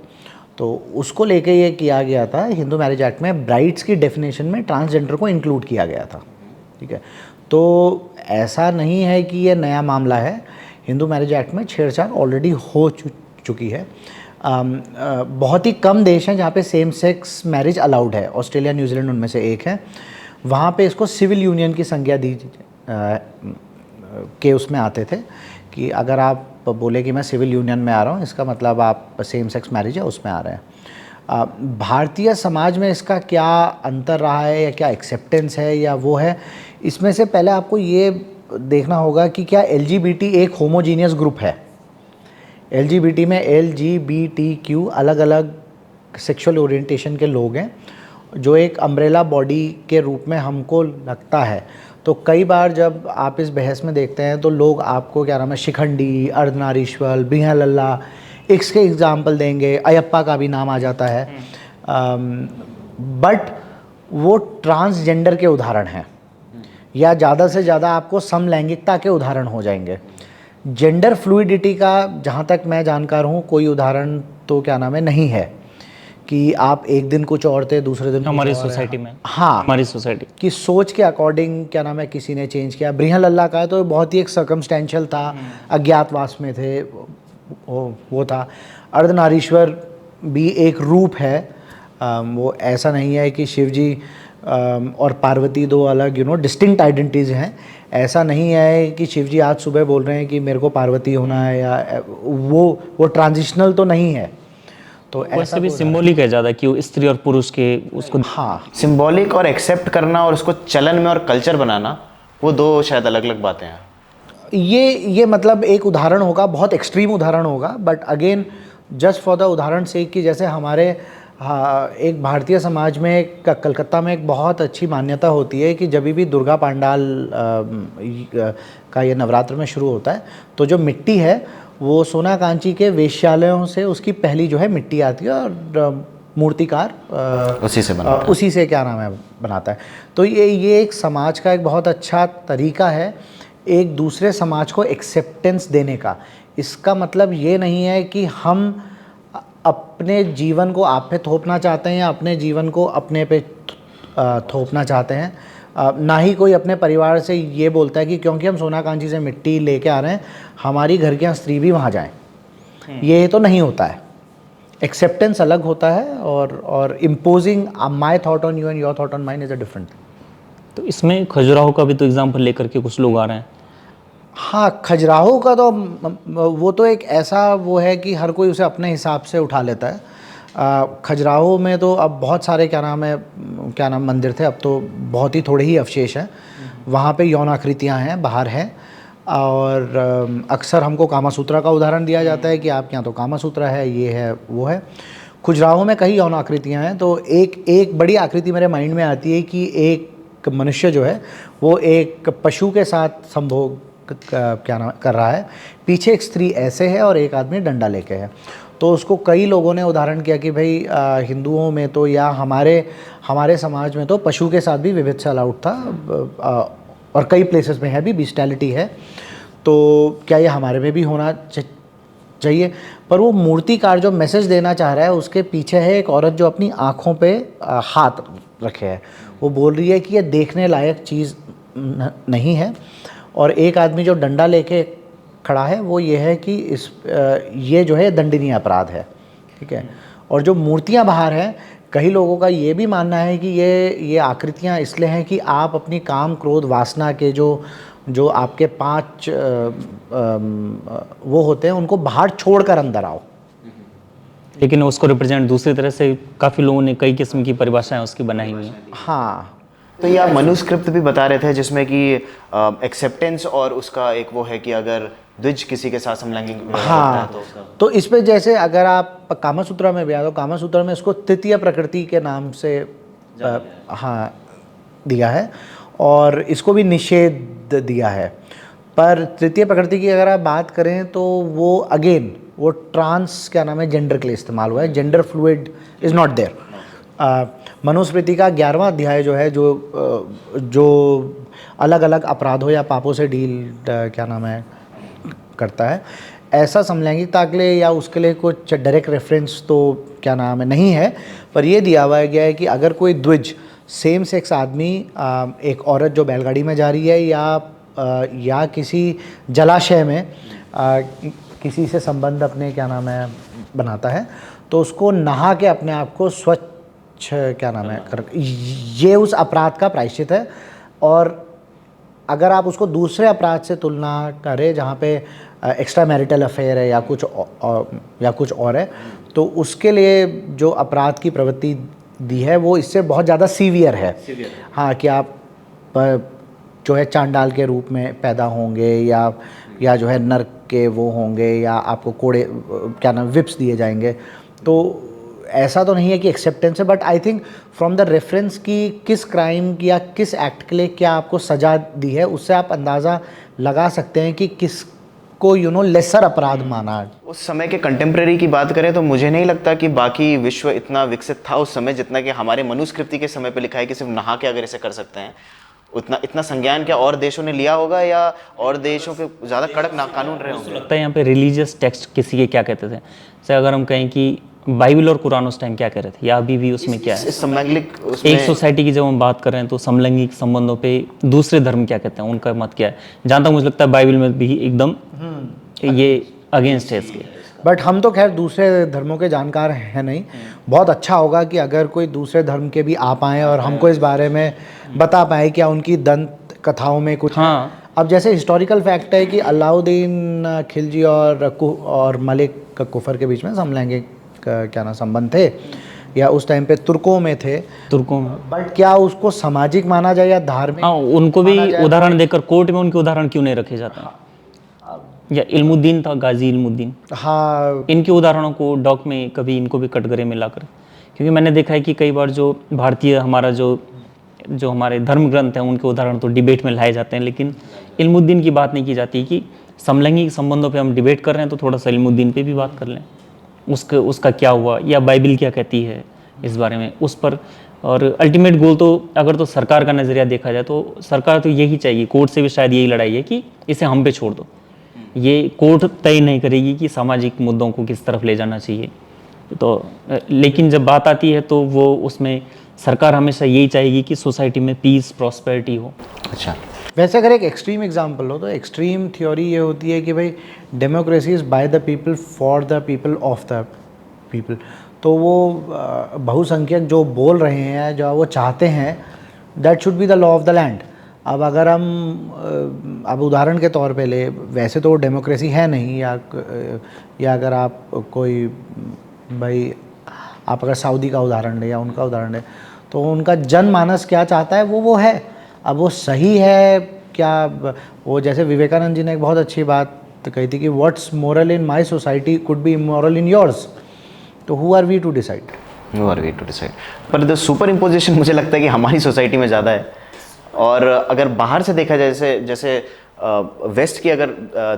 [SPEAKER 2] तो उसको लेके ये किया गया था। हिंदू मैरिज एक्ट में ब्राइड्स की डेफिनेशन में ट्रांसजेंडर को इंक्लूड किया गया था, ठीक है। तो ऐसा नहीं है कि ये नया मामला है। हिंदू मैरिज एक्ट में छेड़छाड़ ऑलरेडी हो चुकी है। बहुत ही कम देश हैं जहाँ पे सेम सेक्स मैरिज अलाउड है। ऑस्ट्रेलिया, न्यूजीलैंड उनमें से एक है। वहाँ पे इसको सिविल यूनियन की संज्ञा दी के उसमें आते थे कि अगर आप बोले कि मैं सिविल यूनियन में आ रहा हूँ, इसका मतलब आप सेम सेक्स मैरिज है उसमें आ रहे हैं। भारतीय समाज में इसका क्या अंतर रहा है या क्या एक्सेप्टेंस है या वो है, इसमें से पहले आपको ये देखना होगा कि क्या LGBT एक होमोजीनियस ग्रुप है। LGBT में LGBTQ अलग अलग सेक्सुअल ओरिएंटेशन के लोग हैं, जो एक अम्ब्रेला बॉडी के रूप में हमको लगता है। तो कई बार जब आप इस बहस में देखते हैं तो लोग आपको क्या नाम है, शिखंडी, अर्धनारीश्वर, बिहालल्ला, इसके एग्जाम्पल देंगे, अयप्पा का भी नाम आ जाता है। बट वो ट्रांसजेंडर के उदाहरण हैं, या ज़्यादा से ज़्यादा आपको समलैंगिकता के उदाहरण हो जाएंगे। जेंडर फ्लूइडिटी का जहाँ तक मैं जानकार हूँ कोई उदाहरण तो क्या नाम है नहीं है कि आप एक दिन कुछ और थे, दूसरे दिन
[SPEAKER 1] हमारी सोसाइटी में,
[SPEAKER 2] हाँ,
[SPEAKER 1] हमारी सोसाइटी
[SPEAKER 2] कि सोच के अकॉर्डिंग क्या नाम है किसी ने चेंज किया। बृहलल्ला का तो बहुत ही एक सर्कमस्टेंशियल था, अज्ञातवास में थे, वो था। अर्धनारीश्वर भी एक रूप है, वो ऐसा नहीं है कि शिव जी और पार्वती दो अलग डिस्टिंक्ट आइडेंटिटीज़ हैं। ऐसा नहीं है कि शिव जी आज सुबह बोल रहे हैं कि मेरे को पार्वती होना है, या वो ट्रांजिशनल तो नहीं है। तो
[SPEAKER 1] ऐसा भी सिंबॉलिक है ज़्यादा कि वो स्त्री और पुरुष के उसको,
[SPEAKER 2] हाँ,
[SPEAKER 3] सिंबॉलिक और एक्सेप्ट करना और उसको चलन में और कल्चर बनाना, वो दो शायद अलग अलग बातें हैं।
[SPEAKER 2] ये मतलब एक उदाहरण होगा, बहुत एक्सट्रीम उदाहरण होगा, but again just for the उदाहरण से कि जैसे हमारे एक भारतीय समाज में कलकत्ता में एक बहुत अच्छी मान्यता होती है कि जब भी दुर्गा पांडाल का ये नवरात्र में शुरू होता है तो जो मिट्टी है वो सोना कांची के वेश्यालयों से उसकी पहली जो है मिट्टी आती है और मूर्तिकार उसी से क्या नाम है बनाता है। तो ये एक समाज का एक बहुत अच्छा तरीका है एक दूसरे समाज को एक्सेप्टेंस देने का। इसका मतलब ये नहीं है कि हम अपने जीवन को आप पे थोपना चाहते हैं या अपने जीवन को अपने पे थोपना चाहते हैं। ना ही कोई अपने परिवार से ये बोलता है कि क्योंकि हम सोना कांची से मिट्टी लेके आ रहे हैं हमारी घर की स्त्री भी वहाँ जाएं। ये तो नहीं होता है। एक्सेप्टेंस अलग होता है और imposing my thought on you and your thought on mine is a different.
[SPEAKER 1] तो इसमें खजुराहो का भी तो एग्जाम्पल लेकर के कुछ लोग आ रहे हैं।
[SPEAKER 2] हाँ, खजुराहो का तो वो तो एक ऐसा वो है कि हर कोई उसे अपने हिसाब से उठा लेता है। खजुराहो में तो अब बहुत सारे क्या नाम मंदिर थे, अब तो बहुत ही थोड़े ही अवशेष हैं। वहाँ पे यौन आकृतियाँ हैं, बाहर हैं। और अक्सर हमको कामासूत्रा का उदाहरण दिया जाता है कि आपके यहाँ तो कामासूत्रा है, ये है, वो है। खजुराहो में कई यौन आकृतियाँ हैं। तो एक बड़ी आकृति मेरे माइंड में आती है कि एक मनुष्य जो है वो एक पशु के साथ संभोग कर रहा है, पीछे एक स्त्री ऐसे है और एक आदमी डंडा लेके है। तो उसको कई लोगों ने उदाहरण किया कि भाई हिंदुओं में तो या हमारे समाज में तो पशु के साथ भी विभिन्न अलाउड था और कई प्लेसेस में है भी, बिस्टैलिटी है, तो क्या ये हमारे में भी होना चाहिए। पर वो मूर्तिकार जो मैसेज देना चाह रहा है उसके पीछे है एक औरत जो अपनी आँखों पे हाथ रखे है। वो बोल रही है कि ये देखने लायक चीज़ नहीं है। और एक आदमी जो डंडा लेके खड़ा है वो ये है कि ये जो है दंडनीय अपराध है, ठीक है। और जो मूर्तियां बाहर हैं कई लोगों का ये भी मानना है कि ये आकृतियाँ इसलिए हैं कि आप अपनी काम क्रोध वासना के जो आपके 5 वो होते हैं उनको बाहर छोड़कर अंदर आओ।
[SPEAKER 1] लेकिन उसको रिप्रेजेंट दूसरी तरह से काफ़ी लोगों ने कई किस्म की परिभाषाएं उसकी बनाई हुई हैं।
[SPEAKER 2] हाँ,
[SPEAKER 3] तो ये आप मनुस्क्रिप्ट भी बता रहे थे जिसमें कि एक्सेप्टेंस और उसका एक वो है कि अगर द्विज किसी के साथ समलैंगिक व्यवहार होता है
[SPEAKER 2] हाँ, तो इस पे जैसे अगर आप कामसूत्र में भी आ तो कामसूत्र में इसको तृतीय प्रकृति के नाम से हाँ दिया है और इसको भी निषेध दिया है। पर तृतीय प्रकृति की अगर आप बात करें तो वो अगेन वो ट्रांस क्या नाम है जेंडर के लिए इस्तेमाल हुआ है, gender fluid is not there. मनुस्मृति का 11वां अध्याय जो है जो अलग अलग अपराधों या पापों से डील क्या नाम है करता है, ऐसा समलैंगिकता के लिए या उसके लिए कुछ डायरेक्ट रेफरेंस तो क्या नाम है नहीं है, पर यह दिया हुआ गया है कि अगर कोई द्विज सेम सेक्स आदमी एक औरत जो बैलगाड़ी में जा रही है या किसी जलाशय में किसी से संबंध अपने क्या नाम है बनाता है तो उसको नहा के अपने आप को स्वच्छ क्या नाम है ये उस अपराध का प्रायश्चित है। और अगर आप उसको दूसरे अपराध से तुलना करें जहाँ पे एक्स्ट्रा मैरिटल अफेयर है या कुछ और है तो उसके लिए जो अपराध की प्रवृत्ति दी है वो इससे बहुत ज़्यादा सीवियर है। हाँ, कि आप जो है चांडाल के रूप में पैदा होंगे या जो है नर्क के वो होंगे या आपको कोड़े क्या नाम विप्स दिए जाएंगे। तो ऐसा तो नहीं है कि एक्सेप्टेंस है, but I think from the reference की किस क्राइम या किस एक्ट के लिए क्या आपको सज़ा दी है उससे आप अंदाज़ा लगा सकते हैं कि किसको लेसर अपराध माना।
[SPEAKER 3] उस समय के कंटेम्प्रेरी की बात करें तो मुझे नहीं लगता कि बाकी विश्व इतना विकसित था उस समय जितना कि हमारे मनुस्मृति के समय पे लिखा है कि सिर्फ नहा के अगर इसे कर सकते हैं। इतना संज्ञान क्या और देशों ने लिया होगा या और देशों के ज़्यादा कड़क कानून रहे होंगे?
[SPEAKER 1] लगता है यहाँ पे रिलीजियस टेक्स्ट किसी के क्या कहते थे, जैसे अगर हम कहें कि बाइबल और कुरान उस टाइम क्या कह रहे थे या अभी भी उसमें क्या है।
[SPEAKER 3] समलैंगिक
[SPEAKER 1] एक सोसाइटी की जब हम बात कर रहे हैं तो समलैंगिक संबंधों पे दूसरे धर्म क्या कहते हैं, उनका मत क्या है। जहाँ तक मुझे लगता है बाइबल में भी एकदम ये अगेंस्ट है इसके।
[SPEAKER 2] बट हम तो खैर दूसरे धर्मों के जानकार हैं नहीं। बहुत अच्छा होगा कि अगर कोई दूसरे धर्म के भी आ पाएँ और हमको इस बारे में बता पाए क्या उनकी दंत कथाओं में कुछ।
[SPEAKER 1] हाँ,
[SPEAKER 2] अब जैसे हिस्टोरिकल फैक्ट है कि अलाउद्दीन खिलजी और मलिक कुफर के बीच में समलैंगिक क्या ना संबंध थे या उस टाइम पे तुर्कों में थे। बट क्या उसको सामाजिक माना जाए या धार्मिक?
[SPEAKER 1] हाँ, उनको भी उदाहरण देकर कोर्ट में उनके उदाहरण क्यों नहीं रखे जाते? या इल्मुद्दीन था, गाजी इल्मुद्दीन।
[SPEAKER 2] हाँ,
[SPEAKER 1] इनके उदाहरणों को डॉक में कभी इनको भी कटघरे में लाकर, क्योंकि मैंने देखा है कि कई बार जो भारतीय हमारा जो हमारे धर्म ग्रंथ हैं उनके उदाहरण तो डिबेट में लाए जाते हैं, लेकिन इल्मुद्दीन की बात नहीं की जाती कि समलैंगिक संबंधों पे हम डिबेट कर रहे हैं तो थोड़ा सा इल्मुद्दीन पे भी बात कर लें, उसका क्या हुआ या बाइबल क्या कहती है इस बारे में उस पर। और अल्टीमेट गोल तो अगर तो सरकार का नज़रिया देखा जाए तो सरकार तो यही चाहिए, कोर्ट से भी शायद यही लड़ाई है कि इसे हम पे छोड़ दो। ये कोर्ट तय नहीं करेगी कि सामाजिक मुद्दों को किस तरफ ले जाना चाहिए, तो लेकिन जब बात आती है तो वो उसमें सरकार हमेशा यही चाहेगी कि सोसाइटी में पीस प्रॉस्पेरिटी हो।
[SPEAKER 3] अच्छा,
[SPEAKER 2] वैसे अगर एक एक्सट्रीम एग्जांपल हो तो एक्सट्रीम थ्योरी ये होती है कि भाई democracy is by the people for the people of the people. तो वो बहुसंख्यक जो बोल रहे हैं, जो वो चाहते हैं, that should be the law of the land. अब अगर हम अब उदाहरण के तौर पे ले, वैसे तो डेमोक्रेसी है नहीं, या अगर आप कोई भाई आप अगर सऊदी का उदाहरण लें या उनका उदाहरण लें तो उनका जनमानस क्या चाहता है वो है। अब वो सही है क्या, वो जैसे विवेकानंद जी ने एक बहुत अच्छी बात कही थी कि what's moral in my society could be immoral in yours. तो who are we to decide?
[SPEAKER 3] पर द सुपर इम्पोजिशन मुझे लगता है कि हमारी सोसाइटी में ज़्यादा है। और अगर बाहर से देखा जाए, जैसे वेस्ट की अगर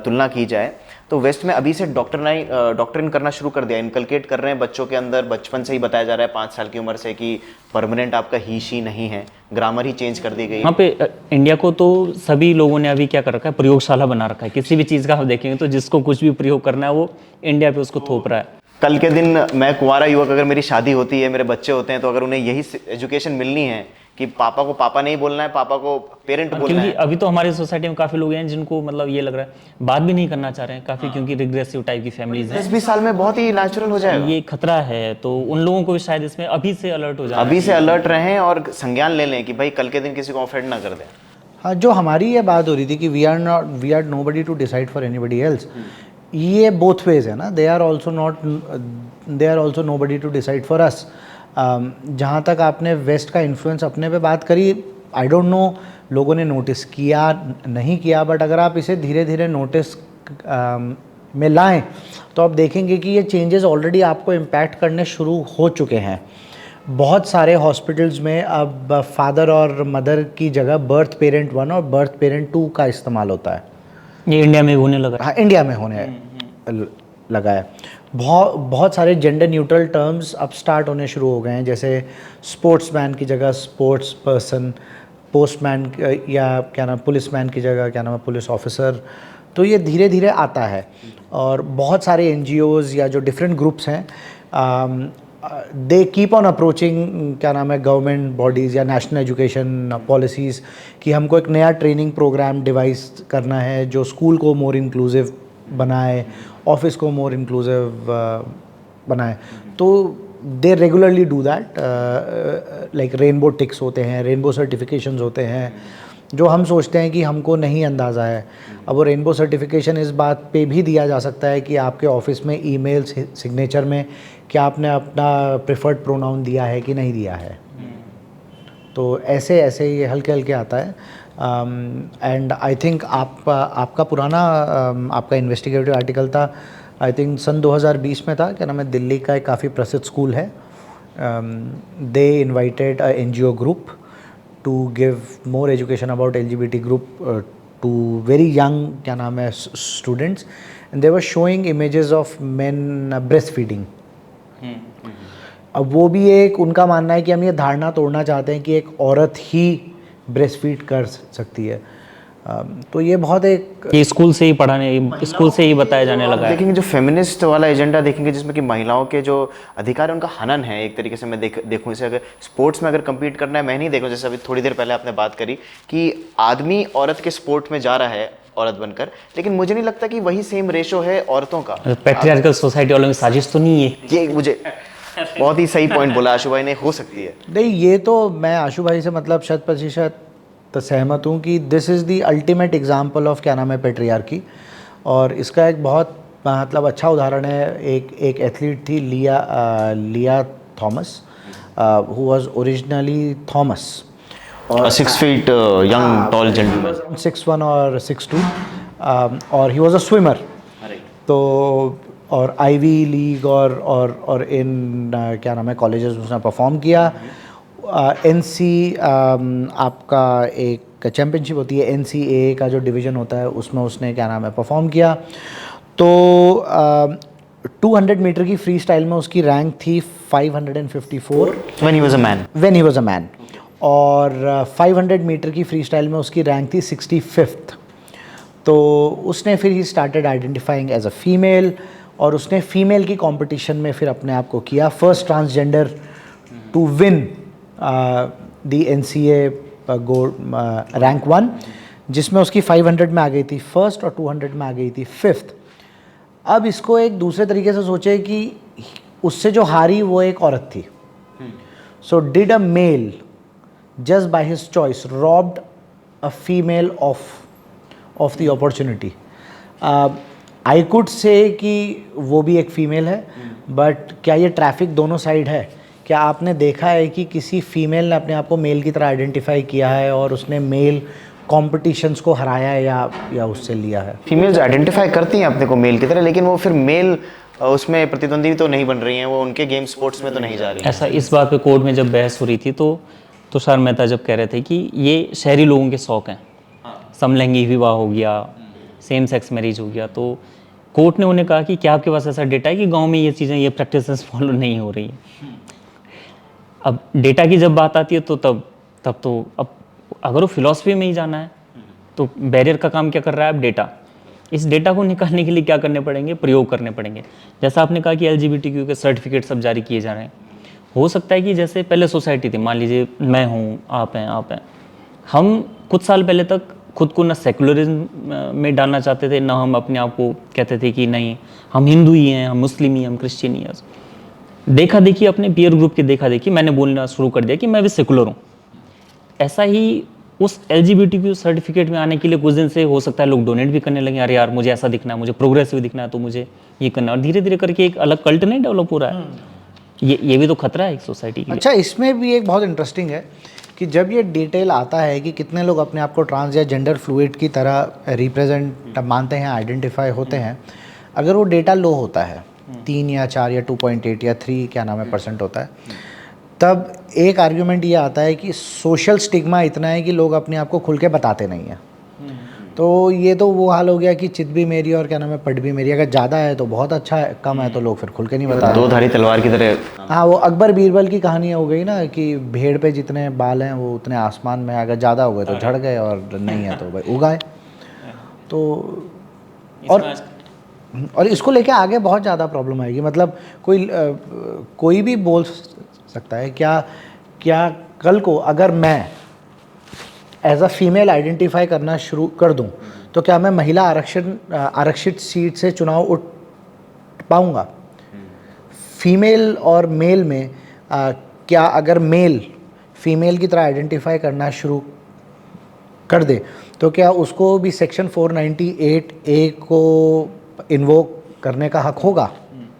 [SPEAKER 3] तुलना की जाए तो वेस्ट में अभी से डॉक्ट्रिन करना शुरू कर दिया, इनकलकेट कर रहे हैं बच्चों के अंदर। बचपन से ही बताया जा रहा है 5 साल की उम्र से कि परमानेंट आपका ही शी नहीं है, ग्रामर ही चेंज कर दी गई।
[SPEAKER 1] यहाँ पे इंडिया को तो सभी लोगों ने अभी क्या कर रखा है, प्रयोगशाला बना रखा है। किसी भी चीज़ का आप देखेंगे तो जिसको कुछ भी प्रयोग करना है वो इंडिया पे उसको थोप रहा है।
[SPEAKER 3] कल के दिन मैं कुंवारा युवक, अगर मेरी शादी होती है, मेरे बच्चे होते हैं, तो अगर उन्हें यही एजुकेशन मिलनी है कि पापा को पापा नहीं बोलना है, पापा को पेरेंट बोलना
[SPEAKER 1] क्योंकि
[SPEAKER 3] है।
[SPEAKER 1] अभी तो हमारी सोसाइटी में काफी लोग हैं जिनको मतलब ये लग रहा है बात भी नहीं करना चाह रहे हैं काफी, क्योंकि रिग्रेसिव टाइप की फैमिलीज हैं।
[SPEAKER 3] 10-20 साल में बहुत ही नेचुरल हो जाएगा।
[SPEAKER 1] ये खतरा है, तो उन लोगों को भी शायद इसमें अभी से अलर्ट हो जाए,
[SPEAKER 3] अभी से अलर्ट रहें और संज्ञान ले लें कि भाई कल के दिन किसी को ऑफेंड ना कर दें।
[SPEAKER 2] हाँ, जो हमारी ये बात हो रही थी कि we are nobody to decide for anybody else, ये बोथ वेज है ना, they are also nobody to decide for us. जहाँ तक आपने वेस्ट का इन्फ्लुएंस अपने पे बात करी, आई डोंट नो लोगों ने नोटिस किया नहीं किया, बट अगर आप इसे धीरे धीरे नोटिस में लाएं तो आप देखेंगे कि ये चेंजेस ऑलरेडी आपको इम्पैक्ट करने शुरू हो चुके हैं। बहुत सारे हॉस्पिटल्स में अब फादर और मदर की जगह बर्थ पेरेंट 1 और बर्थ पेरेंट 2 का इस्तेमाल होता है।
[SPEAKER 1] ये इंडिया में होने लगा।
[SPEAKER 2] हाँ, इंडिया में होने लगा है। बहुत सारे जेंडर न्यूट्रल टर्म्स अब स्टार्ट होने शुरू हो गए हैं, जैसे स्पोर्ट्समैन की जगह स्पोर्ट्स पर्सन, पोस्टमैन या क्या नाम पुलिसमैन की जगह क्या नाम है पुलिस ऑफिसर। तो ये धीरे धीरे आता है और बहुत सारे NGOs या जो डिफरेंट ग्रुप्स हैं दे कीप ऑन अप्रोचिंग क्या नाम है गवर्नमेंट बॉडीज़ या नेशनल एजुकेशन पॉलिसीज़ कि हमको एक नया ट्रेनिंग प्रोग्राम डिवाइस करना है जो स्कूल को मोर इंक्लूसिव बनाए, ऑफिस को मोर इंक्लूसिव बनाए। तो they regularly do that, like rainbow ticks होते हैं, रेनबो सर्टिफिकेशंस होते हैं, जो हम सोचते हैं कि हमको नहीं अंदाज़ा है। अब वो रेनबो सर्टिफिकेशन इस बात पे भी दिया जा सकता है कि आपके ऑफिस में ईमेल सिग्नेचर में क्या आपने अपना प्रेफर्ड प्रोनाउन दिया है कि नहीं दिया है। तो ऐसे ऐसे ये हल्के हल्के आता है। एंड आई थिंक आपका पुराना आपका इन्वेस्टिगेटिव आर्टिकल था, आई थिंक सन 2020 में था, क्या नाम है, दिल्ली का एक काफ़ी प्रसिद्ध स्कूल है, they invited a NGO group to give more education about LGBT group to very young क्या नाम है students, and they were showing images of men breastfeeding। अब वो भी एक उनका मानना है कि हम ये धारणा तोड़ना चाहते हैं कि एक औरत ही ब्रेस्ट फीड कर सकती है। तो ये बहुत एक
[SPEAKER 1] ये स्कूल से ही स्कूल से ही बताया जाने लगा है।
[SPEAKER 3] देखेंगे जो फेमिनिस्ट वाला एजेंडा देखेंगे जिसमें कि महिलाओं के जो अधिकार है उनका हनन है एक तरीके से। मैं देखूं इसे, अगर स्पोर्ट्स में अगर कम्पीट करना है, मैं नहीं देखूं, जैसे अभी थोड़ी देर पहले आपने बात करी कि आदमी औरत के स्पोर्ट में जा रहा है औरत बनकर, लेकिन मुझे नहीं लगता कि वही सेम रेशो है औरतों का।
[SPEAKER 1] पैट्रियार्कल सोसाइटी वालों की साजिश तो नहीं है
[SPEAKER 3] ये मुझे बहुत ही सही पॉइंट बोला आशु भाई ने, हो सकती है।
[SPEAKER 2] नहीं, ये तो मैं आशु भाई से मतलब 100% सहमत हूँ कि this is the ultimate example of क्या नाम है पेट्रियार्की। और इसका एक बहुत मतलब अच्छा उदाहरण है, एक एथलीट थी लिया Thomas, who was originally Thomas,
[SPEAKER 3] और 6 फीट यंग टॉल जेंटलमैन,
[SPEAKER 2] 6'1" और 6'2", और ही वाज अ स्विमर। तो और आईवी लीग और इन क्या नाम है कॉलेजेस उसने परफॉर्म किया। NC आपका एक चैम्पियनशिप होती है, NCAA का जो डिवीज़न होता है उसमें उसने क्या नाम है परफॉर्म किया। तो 200 मीटर की फ्री स्टाइल में उसकी रैंक थी 554
[SPEAKER 3] when he was a man,
[SPEAKER 2] और 500 मीटर की फ्री स्टाइल में उसकी रैंक थी 65th। तो उसने फिर he started identifying as a female, और उसने फीमेल की कंपटीशन में फिर अपने आप को किया first transgender to win the NCAA gold rank 1, जिसमें उसकी 500 में आ गई थी फर्स्ट और 200 में आ गई थी 5th। अब इसको एक दूसरे तरीके से सोचे कि उससे जो हारी वो एक औरत थी। So did a male just by his choice robbed a female of the opportunity. I could say कि वो भी एक फीमेल है, बट क्या ये ट्रैफिक दोनों साइड है? क्या आपने देखा है कि किसी फीमेल ने अपने आप को मेल की तरह आइडेंटिफाई किया है और उसने मेल कॉम्पिटिशन्स को हराया है या उससे लिया है?
[SPEAKER 3] फीमेल्स आइडेंटिफाई करती हैं अपने को मेल की तरह, लेकिन वो फिर मेल उसमें प्रतिद्वंदी तो नहीं बन रही हैं, वो उनके गेम स्पोर्ट्स में तो नहीं जा रही हैं।
[SPEAKER 1] ऐसा इस बात पे कोर्ट में जब बहस हो रही थी तो तुषार मेहता जब कह रहे थे कि ये शहरी लोगों के शौक हैं, समलैंगिक विवाह हो गया, सेम सेक्स मैरिज हो गया, तो कोर्ट ने उन्हें कहा कि क्या आपके पास ऐसा डेटा है कि गांव में ये चीज़ें ये प्रैक्टिसेस फॉलो नहीं हो रही हैं? अब डेटा की जब बात आती है तो तब तो अब अगर वो फिलॉसफी में ही जाना है तो बैरियर का काम क्या कर रहा है? अब डेटा, इस डेटा को निकालने के लिए क्या करने पड़ेंगे? प्रयोग करने पड़ेंगे। जैसा आपने कहा कि LGBTQ के सर्टिफिकेट सब जारी किए जा रहे हैं, हो सकता है कि जैसे पहले सोसाइटी थी, मान लीजिए मैं हूँ, आप हैं, हम कुछ साल पहले तक खुद को ना सेकुलरिज्म में डालना चाहते थे, ना हम अपने आप को कहते थे कि नहीं हम हिंदू ही हैं, हम मुस्लिम ही हैं, हम क्रिश्चियन ही हैं। देखा देखी, अपने पीयर ग्रुप की देखा देखी, मैंने बोलना शुरू कर दिया कि मैं भी सेकुलर हूँ। ऐसा ही उस LGBTQ सर्टिफिकेट में आने के लिए कुछ दिन से हो सकता है लोग डोनेट भी करने लगे, अरे यार मुझे ऐसा दिखना है, मुझे प्रोग्रेसिव दिखना है, तो मुझे ये करना है। और धीरे धीरे करके एक अलग कल्ट नहीं डेवलप हो रहा है। ये भी तो खतरा है एक सोसाइटी के लिए।
[SPEAKER 2] अच्छा, इसमें भी एक बहुत इंटरेस्टिंग है कि जब ये डिटेल आता है कि कितने लोग अपने आप को ट्रांस या जेंडर फ्लूइड की तरह रिप्रेजेंट मानते हैं, आइडेंटिफाई होते हैं, अगर वो डेटा लो होता है 3 या 4 या 2.8 या 3 क्या नाम है % होता है, तब एक आर्ग्यूमेंट ये आता है कि सोशल स्टिग्मा इतना है कि लोग अपने आप को खुल के बताते नहीं हैं। तो ये तो वो हाल हो गया कि चित भी मेरी और क्या नाम है पट भी मेरी, अगर ज़्यादा है तो बहुत अच्छा है, कम है तो लोग फिर खुल के नहीं बताते।
[SPEAKER 3] दो धारी तलवार की तरह।
[SPEAKER 2] हाँ, वो अकबर बीरबल की कहानी हो गई ना कि भेड़ पे जितने बाल हैं वो उतने आसमान में, अगर ज़्यादा हो गए तो झड़ गए और नहीं है तो भाई उगाए। तो और इसको लेके आगे बहुत ज़्यादा प्रॉब्लम आएगी। मतलब कोई भी बोल सकता है क्या कल को अगर मैं एज अ फीमेल आइडेंटिफाई करना शुरू कर दूं तो क्या मैं महिला आरक्षित सीट से चुनाव उठ पाऊंगा? फीमेल और मेल में क्या अगर मेल फीमेल की तरह आइडेंटिफाई करना शुरू कर दे तो क्या उसको भी सेक्शन 498A को इन्वोक करने का हक होगा?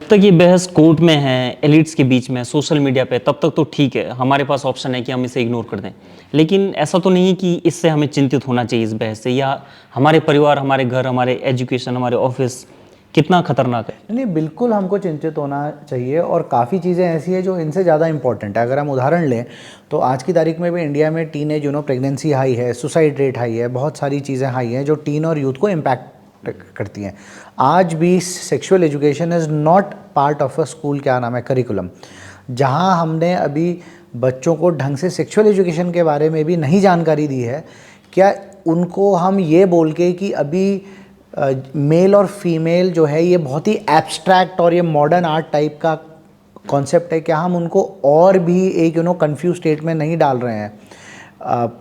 [SPEAKER 1] जब तक ये बहस कोर्ट में है, एलिट्स के बीच में, सोशल मीडिया पे, तब तक तो ठीक है, हमारे पास ऑप्शन है कि हम इसे इग्नोर कर दें। लेकिन ऐसा तो नहीं है कि इससे हमें चिंतित होना चाहिए इस बहस से, या हमारे परिवार, हमारे घर, हमारे एजुकेशन, हमारे ऑफिस कितना खतरनाक है।
[SPEAKER 2] नहीं, बिल्कुल हमको चिंतित होना चाहिए। और काफ़ी चीज़ें ऐसी हैं जो इनसे ज़्यादा इंपॉर्टेंट है। अगर हम उदाहरण लें तो आज की तारीख में भी इंडिया में टीनेज प्रेगनेंसी हाई है, सुसाइड रेट हाई है, बहुत सारी चीज़ें हाई हैं जो टीन और यूथ को इम्पैक्ट करती हैं। आज भी sexual education is not part of a school क्या नाम है करिकुलम। जहां हमने अभी बच्चों को ढंग से सेक्सुअल एजुकेशन के बारे में भी नहीं जानकारी दी है, क्या उनको हम ये बोल के कि अभी मेल और फीमेल जो है ये बहुत ही एब्स्ट्रैक्ट और ये मॉडर्न आर्ट टाइप का कॉन्सेप्ट है, क्या हम उनको और भी एक कंफ्यूज स्टेट में नहीं डाल रहे हैं?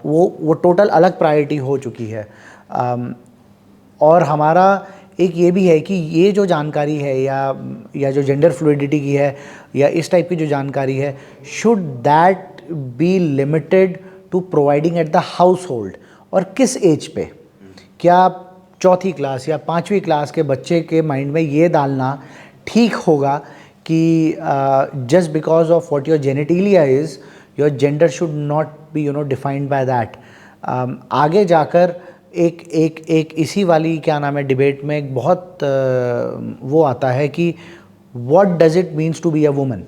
[SPEAKER 2] वो टोटल अलग प्रायोरिटी हो चुकी है। और हमारा एक ये भी है कि ये जो जानकारी है या जो जेंडर फ्लूइडिटी की है या इस टाइप की जो जानकारी है, should that be limited to providing at the household? और किस एज पे? क्या 4th क्लास या 5वीं क्लास के बच्चे के माइंड में ये डालना ठीक होगा कि just because of what your genitalia is, your gender should not be defined by that? आगे जाकर एक इसी वाली क्या नाम है डिबेट में एक बहुत वो आता है कि what does it means to be a woman.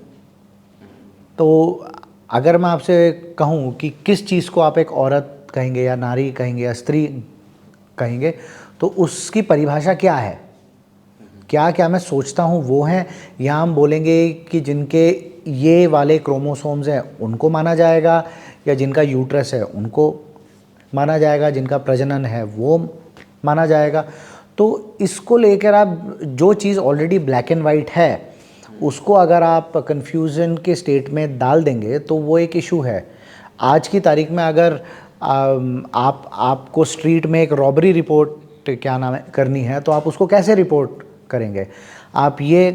[SPEAKER 2] तो अगर मैं आपसे कहूँ कि किस चीज़ को आप एक औरत कहेंगे या नारी कहेंगे या स्त्री कहेंगे, तो उसकी परिभाषा क्या है? क्या मैं सोचता हूँ वो है, या हम बोलेंगे कि जिनके ये वाले क्रोमोसोम्स हैं उनको माना जाएगा, या जिनका यूट्रस है उनको माना जाएगा, जिनका प्रजनन है वो माना जाएगा? तो इसको लेकर आप जो चीज़ ऑलरेडी ब्लैक एंड वाइट है उसको अगर आप कन्फ्यूज़न के स्टेट में डाल देंगे तो वो एक इशू है। आज की तारीख में अगर आपको स्ट्रीट में एक रॉबरी रिपोर्ट क्या नाम है करनी है तो आप उसको कैसे रिपोर्ट करेंगे? आप ये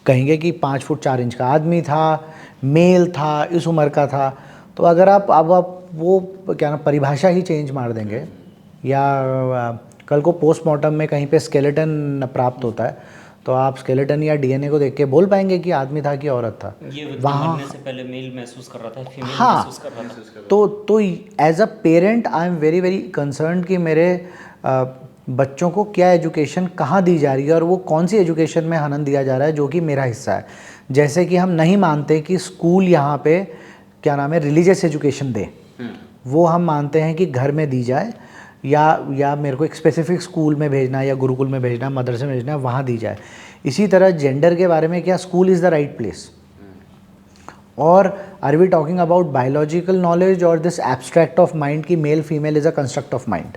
[SPEAKER 2] कहेंगे कि 5 फुट 4 इंच का आदमी था, मेल था, इस उम्र का था। तो अगर आप वो क्या ना परिभाषा ही चेंज मार देंगे, या कल को पोस्टमार्टम में कहीं पे स्केलेटन प्राप्त होता है तो आप स्केलेटन या DNA को देख के बोल पाएंगे कि आदमी था कि औरत था?
[SPEAKER 1] वहाँ से पहले मेल महसूस कर रहा था, फीमेल
[SPEAKER 2] हाँ,
[SPEAKER 1] महसूस कर रहा था।
[SPEAKER 2] तो as a parent I am very very concerned कि मेरे बच्चों को क्या एजुकेशन कहाँ दी जा रही है और वो कौन सी एजुकेशन में हनन दिया जा रहा है जो कि मेरा हिस्सा है। जैसे कि हम नहीं मानते कि स्कूल यहाँ पे क्या नाम है रिलीजियस एजुकेशन दे, वो हम मानते हैं कि घर में दी जाए, या मेरे को एक स्पेसिफिक स्कूल में भेजना है या गुरुकुल में भेजना है, मदरसे में भेजना है, वहाँ दी जाए। इसी तरह जेंडर के बारे में क्या school is the right place? और are we talking about biological knowledge और दिस एब्स्ट्रैक्ट ऑफ माइंड कि male female is a construct of mind?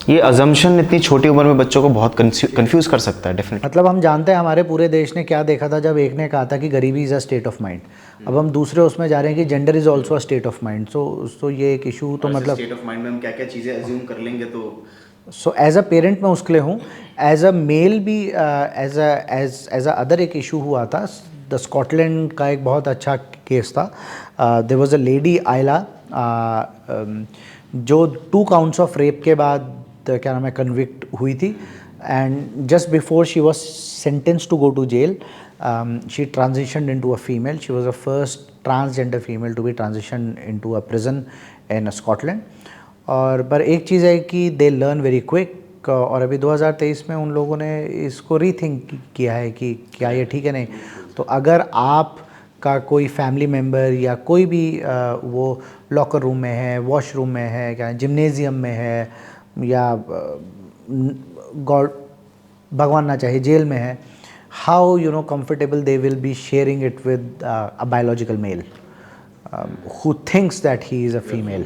[SPEAKER 3] ये अजम्पशन इतनी छोटी उम्र में बच्चों को बहुत कंफ्यूज कर सकता है डेफिनेटली।
[SPEAKER 2] मतलब हम जानते हैं हमारे पूरे देश ने क्या देखा था जब एक ने कहा था कि गरीबी is a state of mind. अब हम दूसरे उसमें जा रहे हैं कि gender is also a state of mind, so ये एक इशू तो मतलब
[SPEAKER 3] स्टेट ऑफ माइंड में हम क्या क्या चीज़ें अज्यूम कर लेंगे तो
[SPEAKER 2] सो एज अ पेरेंट मैं उसके लिए हूँ, एज अ मेल भी एज अ अदर एक इशू हुआ था। द स्कॉटलैंड का एक बहुत अच्छा केस था। देयर वाज अ लेडी आयला जो 2 काउंट्स ऑफ रेप के बाद क्या नाम है कन्विक्ट हुई थी, and just before she was sentenced to go to jail, she transitioned into a female. She was the first transgender female to be transitioned into a prison in Scotland. और पर एक चीज़ है कि दे लर्न वेरी क्विक, और अभी 2023 में उन लोगों ने इसको रीथिंक किया है कि क्या ये ठीक है नहीं। तो अगर आप का कोई फैमिली मेम्बर या कोई भी वो लॉकर रूम में है, वॉशरूम में है, क्या जिम्नेजियम में है, या गॉड भगवान ना चाहे जेल में है, how you know comfortable they will be sharing it with a biological mail who thinks that he is a female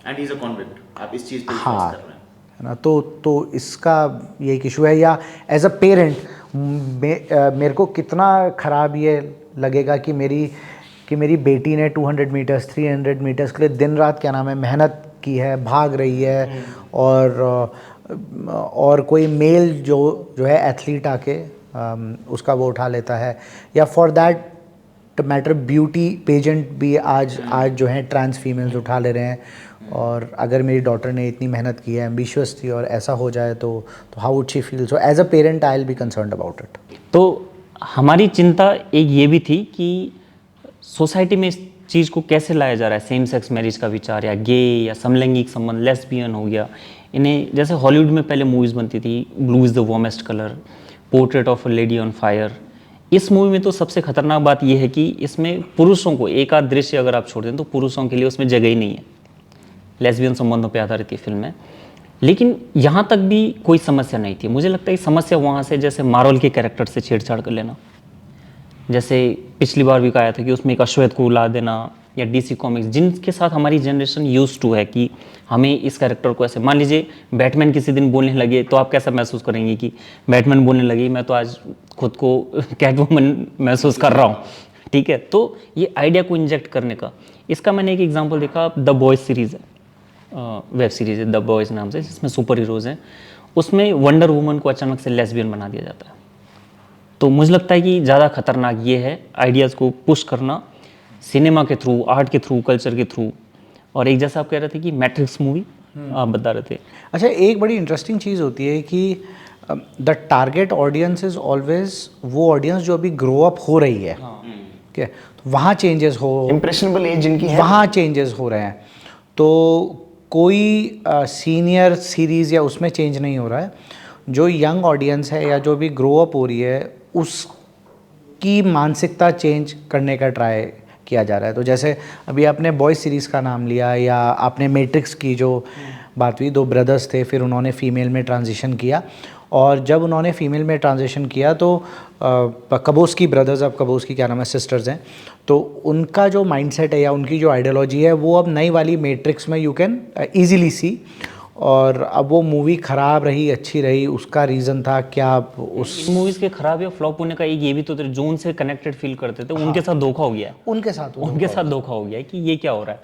[SPEAKER 3] and is a convict. आप इस चीज़ पे
[SPEAKER 2] हाँ
[SPEAKER 3] विश्वास कर रहे हैं?
[SPEAKER 2] है ना। तो इसका ये एक इशू है। या एज अ पेरेंट मेरे को कितना ख़राब ये लगेगा कि मेरी बेटी ने 200 मीटर्स 300 मीटर्स के लिए दिन रात क्या नाम है मेहनत की है, भाग रही है, और कोई मेल जो है एथलीट आके उसका वो उठा लेता है, या for that matter beauty pageant भी आज जो है ट्रांस फीमेल्स उठा ले रहे हैं। और अगर मेरी डॉटर ने इतनी मेहनत की है, एम्बिशियस थी, और ऐसा हो जाए तो how would she feel? So as a parent I will be concerned about it.
[SPEAKER 1] तो हमारी चिंता एक ये भी थी कि सोसाइटी में इस चीज़ को कैसे लाया जा रहा है, सेम सेक्स मैरिज का विचार, या गे या समलैंगिक संबंध, लेस्बियन हो गया। इन्हें जैसे हॉलीवुड में पहले मूवीज़ बनती थी, blue is the warmest colour, portrait of a lady on fire. इस मूवी में तो सबसे खतरनाक बात यह है कि इसमें पुरुषों को एक आध दृश्य अगर आप छोड़ दें तो पुरुषों के लिए उसमें जगह ही नहीं है। लेस्बियन संबंधों पर आधारित ये फिल्म है, लेकिन यहाँ तक भी कोई समस्या नहीं थी। मुझे लगता है कि समस्या वहाँ से जैसे मार्वल के कैरेक्टर से छेड़छाड़ कर लेना, जैसे पिछली बार भी कहा था कि उसमें एक अश्वेत को ला देना, या डीसी कॉमिक्स जिनके साथ हमारी जनरेशन यूज्ड टू है कि हमें इस कैरेक्टर को ऐसे, मान लीजिए बैटमैन किसी दिन बोलने लगे तो आप कैसा महसूस करेंगे कि बैटमैन बोलने लगी, मैं तो आज खुद को कैटवुमन महसूस कर रहा हूँ, ठीक है। तो ये आइडिया को इंजेक्ट करने का, इसका मैंने एक एग्जाम्पल देखा, द बॉयज़ सीरीज़ है, वेब सीरीज़ है द बॉयज़ नाम से, जिसमें सुपर हीरोज़ हैं। उसमें वंडर वुमन को अचानक से लेस्बियन बना दिया जाता है। तो मुझे लगता है कि ज़्यादा खतरनाक ये है आइडियाज़ को पुश करना सिनेमा के थ्रू, आर्ट के थ्रू, कल्चर के थ्रू। और एक जैसा आप कह रहे थे कि मैट्रिक्स मूवी आप बता रहे थे।
[SPEAKER 2] अच्छा, एक बड़ी इंटरेस्टिंग चीज़ होती है कि the target audience is always वो ऑडियंस जो अभी ग्रो अप हो रही है, ठीक है, तो वहाँ चेंजेस हो,
[SPEAKER 3] इम्प्रेशनेबल एज जिनकी है,
[SPEAKER 2] वहाँ चेंजेस हो रहे हैं। तो कोई सीनियर सीरीज़ या उसमें चेंज नहीं हो रहा है। जो यंग ऑडियंस है या जो भी ग्रो अप हो रही है उसकी मानसिकता चेंज करने का ट्राई किया जा रहा है। तो जैसे अभी आपने बॉयज़ सीरीज़ का नाम लिया, या आपने मैट्रिक्स की जो बात हुई, 2 ब्रदर्स थे, फिर उन्होंने फ़ीमेल में ट्रांजिशन किया, और जब उन्होंने फ़ीमेल में ट्रांजिशन किया तो कबोस्की ब्रदर्स, अब कबोस्की क्या नाम है, सिस्टर्स हैं, तो उनका जो माइंडसेट है या उनकी जो आइडियोलॉजी है वो अब नई वाली मैट्रिक्स में यू कैन ईजीली सी। और अब वो मूवी ख़राब रही अच्छी रही, उसका रीज़न था क्या? उस
[SPEAKER 1] मूवीज़ के खराब या फ्लॉप होने का एक ये भी तो जो उनसे कनेक्टेड फील करते थे, उनके साथ धोखा हो गया है,
[SPEAKER 2] उनके साथ
[SPEAKER 1] धोखा हो गया है कि ये क्या हो रहा है।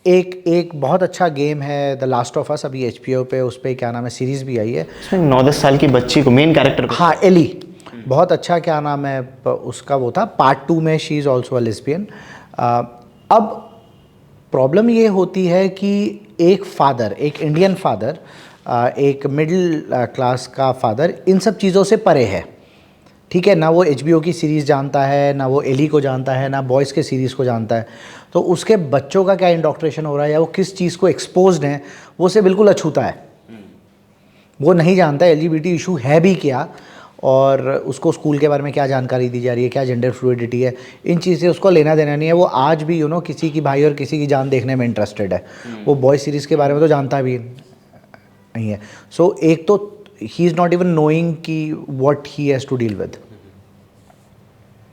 [SPEAKER 2] एक बहुत अच्छा गेम है द लास्ट ऑफ अस, अभी HBO पे, उस पर क्या नाम है सीरीज़ भी आई है।
[SPEAKER 3] 9-10 साल की बच्ची को मेन कैरेक्टर को,
[SPEAKER 2] हाँ, एली, बहुत अच्छा क्या नाम है उसका वो था। पार्ट 2 में she is also a lesbian. अब प्रॉब्लम ये होती है कि एक फादर, एक इंडियन फादर, एक मिडिल क्लास का फादर इन सब चीज़ों से परे है, ठीक है ना। वो HBO की सीरीज़ जानता है, ना वो एली को जानता है, ना बॉयज़ के सीरीज़ को जानता है। तो उसके बच्चों का क्या इंडोक्ट्रेशन हो रहा है या वो किस चीज़ को एक्सपोज्ड हैं, वो से बिल्कुल अछूता है। वो नहीं जानता LGBT इशू है भी क्या, और उसको स्कूल के बारे में क्या जानकारी दी जा रही है, क्या जेंडर फ्लूइडिटी है, इन चीज़ से उसको लेना देना नहीं है। वो आज भी किसी की भाई और किसी की जान देखने में इंटरेस्टेड है। वो बॉय सीरीज़ के बारे में तो जानता भी नहीं है। सो एक तो he is not even knowing कि what he has to deal with.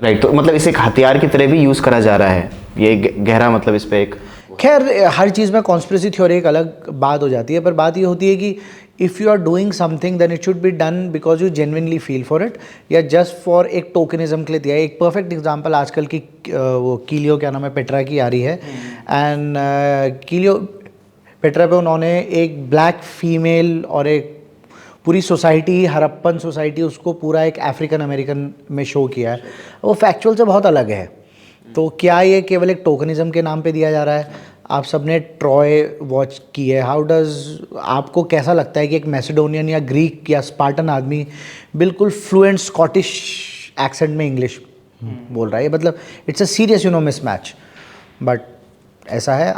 [SPEAKER 3] Right, तो मतलब इसे एक हथियार की तरह भी यूज़ करा जा रहा है, ये गहरा मतलब इस पर एक,
[SPEAKER 2] खैर हर चीज़ में कॉन्स्पिरेसी थ्योरी एक अलग बात हो जाती है, पर बात ये होती है कि if you are doing something then it should be done because you genuinely feel for it, या जस्ट फॉर एक टोकनिज्म के लिए दिया है। एक परफेक्ट एग्जांपल आजकल की वो कीलियो क्या नाम है पेट्रा की आ रही है, एंड कीलियो पेट्रा पे उन्होंने एक ब्लैक फीमेल और एक पूरी सोसाइटी, हरप्पन सोसाइटी, उसको पूरा एक अफ्रीकन अमेरिकन में शो किया है। वो फैक्चुअल से बहुत अलग है। तो क्या ये केवल एक टोकनिज्म के नाम पे दिया जा रहा है? आप सबने ट्रॉय वॉच की है, हाउ डज, आपको कैसा लगता है कि एक मैसेडोनियन या ग्रीक या स्पार्टन आदमी बिल्कुल फ्लुएंट स्कॉटिश एक्सेंट में इंग्लिश बोल रहा है? मतलब it's a serious mismatch. But ऐसा है,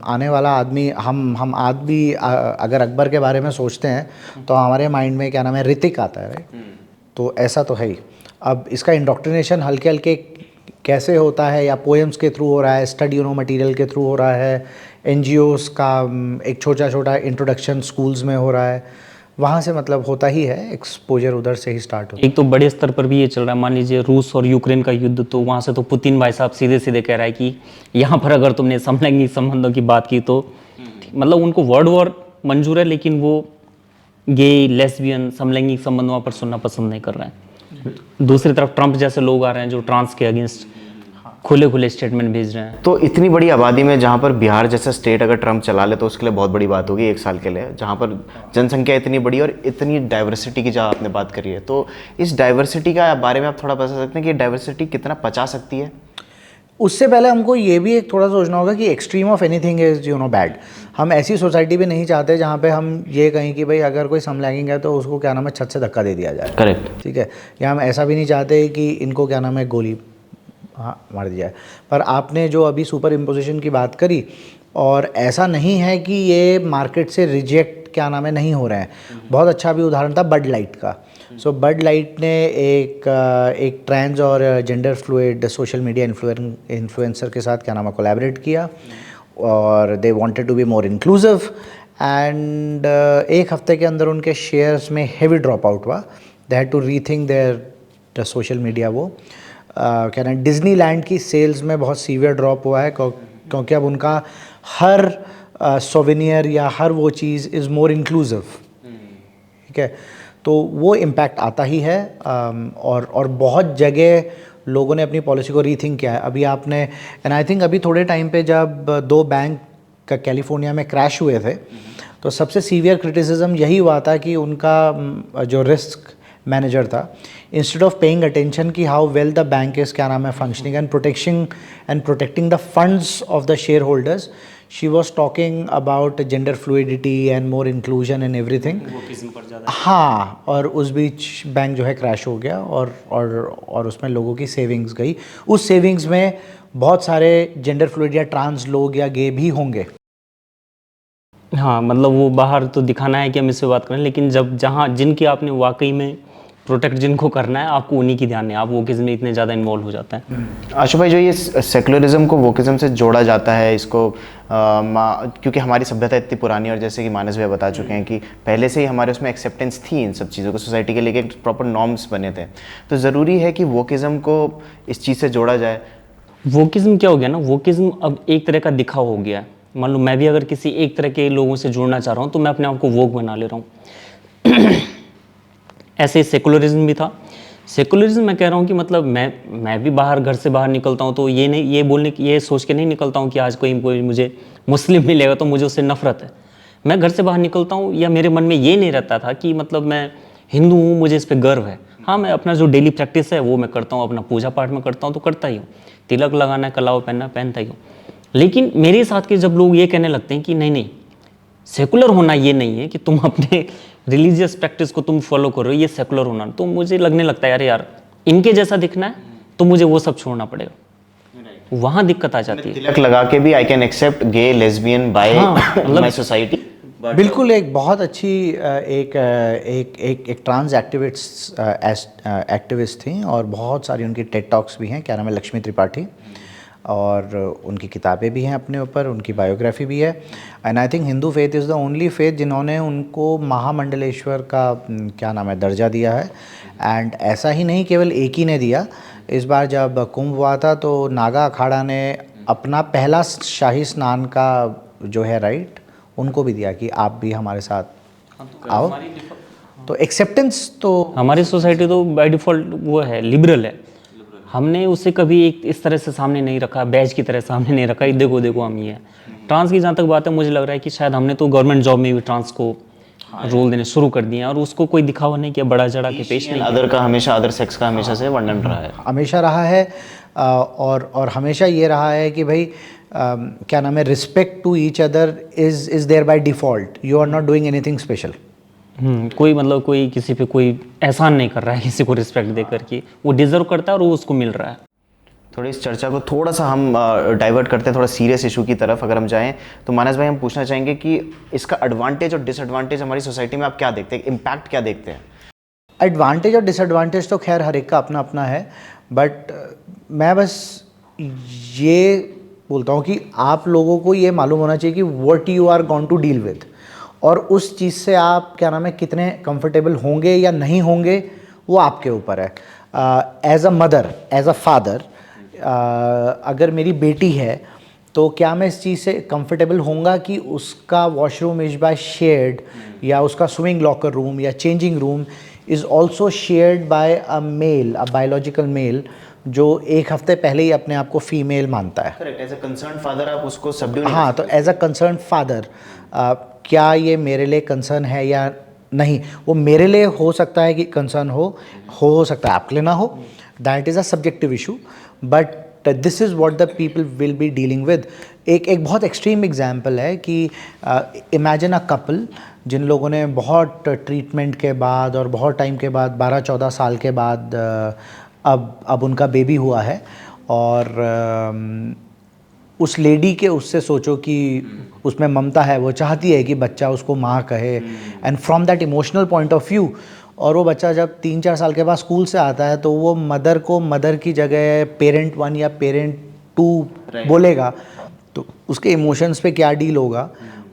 [SPEAKER 2] आने वाला आदमी, हम आज भी अगर अकबर के बारे में सोचते हैं तो हमारे माइंड में क्या नाम है, ऋतिक आता है, राइट? तो ऐसा तो है ही। अब इसका इंडोक्ट्रिनेशन हल्के हल्के कैसे होता है, या पोएम्स के थ्रू हो रहा है, स्टडी मटेरियल के थ्रू हो रहा है, एनजीओज़ का एक छोटा छोटा इंट्रोडक्शन स्कूल्स में हो रहा है, वहाँ से मतलब होता ही है, एक्सपोजर उधर से ही स्टार्ट होता है।
[SPEAKER 1] एक तो बड़े स्तर पर भी ये चल रहा है, मान लीजिए रूस और यूक्रेन का युद्ध, तो वहाँ से तो पुतिन भाई साहब सीधे सीधे कह रहा है कि यहाँ पर अगर तुमने समलैंगिक संबंधों की बात की तो मतलब उनको वर्ल्ड वॉर मंजूर है, लेकिन वो गे, लेस्बियन, समलैंगिक संबंध वहाँ पर सुनना पसंद नहीं कर रहे हैं। दूसरी तरफ ट्रंप जैसे लोग आ रहे हैं जो ट्रांस के अगेंस्ट खुले खुले स्टेटमेंट भेज रहे हैं।
[SPEAKER 3] तो इतनी बड़ी आबादी में जहाँ पर बिहार जैसा स्टेट अगर ट्रम्प चला ले तो उसके लिए बहुत बड़ी बात होगी 1 साल के लिए, जहाँ पर जनसंख्या इतनी बड़ी और इतनी डाइवर्सिटी की जहाँ आपने बात करी है। तो इस डाइवर्सिटी का बारे में आप थोड़ा बता सकते हैं कि डाइवर्सिटी कितना पचा सकती है?
[SPEAKER 2] उससे पहले हमको ये भी एक थोड़ा सोचना होगा कि extreme of anything is bad. हम ऐसी सोसाइटी भी नहीं चाहते जहाँ पे हम ये कहें कि भाई अगर कोई समलैंगिक है तो उसको क्या नाम है छत से धक्का दे दिया जाए।
[SPEAKER 3] करेक्ट।
[SPEAKER 2] ठीक है। या हम ऐसा भी नहीं चाहते कि इनको क्या नाम है गोली मार दिया है। पर आपने जो अभी सुपर इम्पोजिशन की बात करी, और ऐसा नहीं है कि ये मार्केट से रिजेक्ट क्या नाम है नहीं हो रहे हैं। बहुत अच्छा भी उदाहरण था बड लाइट का। सो बड लाइट ने एक ट्रांस और gender fluid social media influencer के साथ क्या नाम है कोलैबोरेट किया, और they wanted to be more inclusive, and 1 हफ्ते के अंदर उनके शेयर्स में हेवी ड्रॉप आउट हुआ। They had to rethink their social media. वो क्या नाम डिज्नीलैंड की सेल्स में बहुत सीवियर ड्रॉप हुआ है, क्योंकि अब उनका हर सोवेनियर या हर वो चीज़ इज़ मोर इंक्लूसिव। ठीक है। तो वो इम्पैक्ट आता ही है, और बहुत जगह लोगों ने अपनी पॉलिसी को रीथिंक किया है। अभी आपने, एंड आई थिंक अभी थोड़े टाइम पे जब 2 बैंक का कैलिफोर्निया में क्रैश हुए थे, तो सबसे सीवियर क्रिटिसिज्म यही हुआ था कि उनका जो रिस्क मैनेजर था, इंस्टेड ऑफ पेइंग अटेंशन कि how well the bank is क्या नाम है functioning and protecting the funds of the share holders, she was talking about gender fluidity and more inclusion and everything. हाँ, और उस बीच bank जो है क्रैश हो गया, और उसमें लोगों की सेविंग्स गई। उस सेविंग्स में बहुत सारे जेंडर फ्लूइड या ट्रांस लोग या गे भी होंगे।
[SPEAKER 1] हाँ, मतलब वो बाहर तो दिखाना है कि हम इससे बात करें, लेकिन जब जहाँ जिनकी आपने वाकई में प्रोटेक्ट जिनको करना है, आपको उन्हीं की ध्यान है, आप वोकिज्म में इतने ज़्यादा इन्वॉल्व हो जाते हैं।
[SPEAKER 3] आशु भाई, जो ये सेकुलरिज्म को वोकिज्म से जोड़ा जाता है, इसको क्योंकि हमारी सभ्यता इतनी पुरानी, और जैसे कि मानस भाई बता चुके हैं कि पहले से ही हमारे उसमें एक्सेप्टेंस थी इन सब चीज़ों को, सोसाइटी के लिए एक प्रॉपर नॉर्म्स बने थे, तो ज़रूरी है कि वोकिज्म को इस चीज़ से जोड़ा जाए।
[SPEAKER 1] वोकिज्म क्या हो गया ना, वोकिज्म अब एक तरह का दिखावा हो गया है। मान लो मैं भी अगर किसी एक तरह के लोगों से जुड़ना चाह रहा हूँ तो मैं अपने आप को वोक बना ले रहा हूँ। ऐसे सेकुलरिज्म भी था। सेकुलरिज्म मैं कह रहा हूँ कि मतलब मैं भी बाहर, घर से बाहर निकलता हूँ तो ये सोच के नहीं निकलता हूँ कि आज कोई मुझे मुस्लिम मिलेगा तो मुझे उससे नफरत है। मैं घर से बाहर निकलता हूँ, या मेरे मन में ये नहीं रहता था कि मतलब मैं हिंदू हूँ, मुझे इस पर गर्व है। हाँ, मैं अपना जो डेली प्रैक्टिस है वो मैं करता हूँ, अपना पूजा पाठ में करता हूँ तो करता ही हूँ, तिलक लगाना, कलाव पहनना पहनता ही हूँ। लेकिन मेरे साथ के जब लोग ये कहने लगते हैं कि नहीं, सेकुलर होना ये नहीं है कि तुम अपने रिलीजियस प्रैक्टिस को तुम फॉलो करो, ये सेकुलर होना, तो मुझे लगने लगता है यार इनके जैसा दिखना है तो मुझे वो सब छोड़ना पड़ेगा। वहाँ दिक्कत आ जाती है।
[SPEAKER 3] तिलक लगा के भी I can accept gay, lesbian, bi in my society.
[SPEAKER 2] बिल्कुल, एक बहुत अच्छी एक ट्रांस एक्टिविस्ट थी, और बहुत सारी उनकी टेड टॉक्स भी हैं। क्या नाम है, लक्ष्मी त्रिपाठी, और उनकी किताबें भी हैं अपने ऊपर, उनकी बायोग्राफी भी है। And I think Hindu faith is the only faith जिन्होंने उनको महामंडलेश्वर का क्या नाम है दर्जा दिया है। एंड ऐसा ही नहीं केवल एक ही ने दिया, इस बार जब कुंभ हुआ था तो नागा अखाड़ा ने अपना पहला शाही स्नान का जो है राइट उनको भी दिया कि आप भी हमारे साथ आओ। तो एक्सेप्टेंस तो
[SPEAKER 1] हमारी सोसाइटी तो बाय डिफ़ॉल्ट वो है, लिबरल है। हमने उसे कभी एक इस तरह से सामने नहीं रखा, बैच की तरह सामने नहीं रखा, देखो देखो हम ये हैं। ट्रांस की जहाँ तक बात है, मुझे लग रहा है कि शायद हमने तो गवर्नमेंट जॉब में भी ट्रांस को रोल देने शुरू कर दिए हैं और उसको कोई दिखावा नहीं किया, बड़ा चढ़ा के पेश नहीं किया।
[SPEAKER 3] अदर का हमेशा, अदर सेक्स का हमेशा से वर्णन रहा है,
[SPEAKER 2] हमेशा रहा है। और हमेशा ये रहा है कि भाई क्या नाम है, respect to each other is there by default, you are not doing anything special.
[SPEAKER 1] कोई मतलब कोई किसी पे कोई एहसान नहीं कर रहा है, किसी को रिस्पेक्ट दे करके, वो डिजर्व करता है और वो उसको मिल रहा है।
[SPEAKER 3] थोड़ी इस चर्चा को थोड़ा सा हम डाइवर्ट करते हैं, थोड़ा सीरियस इशू की तरफ अगर हम जाएं तो मानस भाई हम पूछना चाहेंगे कि इसका एडवांटेज और डिसएडवांटेज हमारी सोसाइटी में आप क्या देखते हैं, इम्पैक्ट क्या देखते हैं?
[SPEAKER 2] एडवांटेज और डिसएडवांटेज तो खैर हर एक का अपना अपना है, बट मैं बस ये बोलता हूँ कि आप लोगों को ये मालूम होना चाहिए कि what you are going to deal with, और उस चीज़ से आप क्या नाम है कितने कंफर्टेबल होंगे या नहीं होंगे वो आपके ऊपर है। As a mother, as a father, अगर मेरी बेटी है तो क्या मैं इस चीज़ से कंफर्टेबल होऊंगा कि उसका वॉशरूम इज बाय शेयर्ड, या उसका स्विमिंग लॉकर रूम या changing room is also shared by a male, a biological male, जो एक हफ्ते पहले ही अपने आप को फीमेल मानता है।
[SPEAKER 3] Correct, as a concern father आप उसको सबड्यू
[SPEAKER 2] हाँ, तो एज अ कंसर्न फादर क्या ये मेरे लिए कंसर्न है या नहीं, वो मेरे लिए हो सकता है कि कंसर्न हो सकता है आपके लिए ना हो, that is a subjective issue, but this is what the people will be dealing with. एक बहुत एक्सट्रीम एग्जांपल है कि इमेजिन अ कपल जिन लोगों ने बहुत ट्रीटमेंट के बाद और बहुत टाइम के बाद 12-14 साल के बाद अब उनका बेबी हुआ है, और उस लेडी के उससे सोचो कि उसमें ममता है, वो चाहती है कि बच्चा उसको माँ कहे, and from that emotional point of view, और वो बच्चा जब 3-4 साल के बाद स्कूल से आता है तो वो मदर को मदर की जगह पेरेंट 1 या पेरेंट 2 बोलेगा, तो उसके इमोशंस पे क्या डील होगा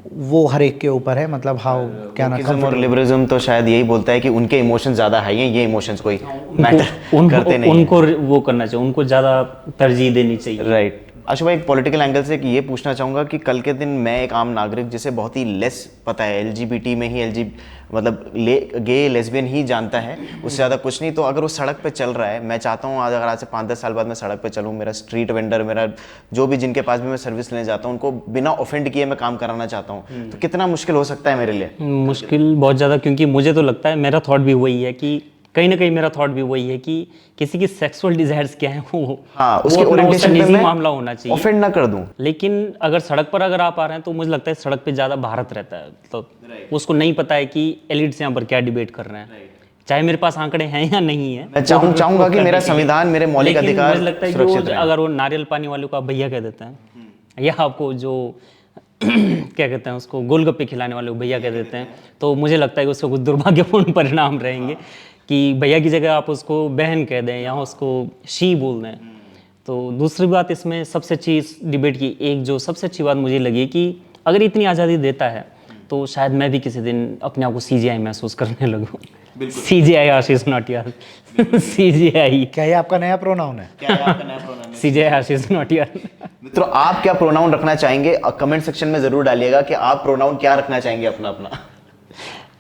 [SPEAKER 2] वो हर एक के ऊपर है। मतलब हाउ क्या ना,
[SPEAKER 3] और लिबरलिज्म तो शायद यही बोलता है कि उनके इमोशंस ज़्यादा हाई हैं, ये इमोशंस कोई मैटर करते नहीं हैं।
[SPEAKER 1] उनको वो करना चाहिए, उनको ज़्यादा तरजीह देनी चाहिए।
[SPEAKER 3] राइट। आशु भाई, एक पॉलिटिकल एंगल से ये पूछना चाहूँगा कि कल के दिन मैं एक आम नागरिक जिसे बहुत ही लेस पता है, LGBT में ही मतलब गे लेस्बियन ही जानता है, उससे ज़्यादा कुछ नहीं, तो अगर वो सड़क पे चल रहा है, मैं चाहता हूँ अगर आज से 5-10 साल बाद मैं सड़क पे चलूँ, मेरा स्ट्रीट वेंडर, मेरा जो भी जिनके पास भी मैं सर्विस लेने जाता हूँ, उनको बिना ऑफेंड किए मैं काम कराना चाहता हूँ, तो कितना मुश्किल हो सकता है मेरे लिए?
[SPEAKER 1] मुश्किल बहुत ज़्यादा, क्योंकि मुझे तो लगता है, मेरा थॉट भी वही है कि कहीं ना कहीं मेरा थॉट भी वही है कि किसी की सेक्सुअल डिजायर्स क्या है वो,
[SPEAKER 3] हाँ, उसके ओरिएंटेशन पे मैं
[SPEAKER 1] मामला होना चाहिए,
[SPEAKER 3] ऑफेंड ना कर दूं।
[SPEAKER 1] लेकिन अगर सड़क पर अगर आप आ रहे हैं तो मुझे लगता है सड़क पे ज़्यादा भारत रहता है, तो उसको नहीं पता है कि एलिट्स यहाँ पर क्या डिबेट कर रहे हैं, चाहे मेरे पास आंकड़े हैं या नहीं है।
[SPEAKER 3] मैं चाहूंगा कि मेरा संविधान, मेरे मौलिक अधिकार
[SPEAKER 1] मुझे लगता है कि वो अगर वो नारियल पानी वाले को आप भैया कह देते हैं, या आपको जो क्या कहते हैं उसको गोलगप्पे खिलाने वाले को भैया कह देते हैं, तो मुझे लगता है कि उसके कुछ दुर्भाग्यपूर्ण परिणाम रहेंगे कि भैया की जगह आप उसको बहन कह दें या उसको शी बोल दें। तो दूसरी बात इसमें सबसे अच्छी इस डिबेट की एक जो सबसे अच्छी बात मुझे लगी कि अगर इतनी आज़ादी देता है तो शायद मैं भी किसी दिन अपने आप को CGI महसूस करने लगूँ। CGI आशीष नौटियाल CGI।
[SPEAKER 2] क्या ये आपका नया प्रोनाउन है?
[SPEAKER 1] CGI आशीष नौटियाल।
[SPEAKER 3] मित्रों, आप क्या प्रोनाउन रखना चाहेंगे कमेंट सेक्शन में जरूर डालिएगा कि आप प्रोनाउन क्या रखना चाहेंगे अपना।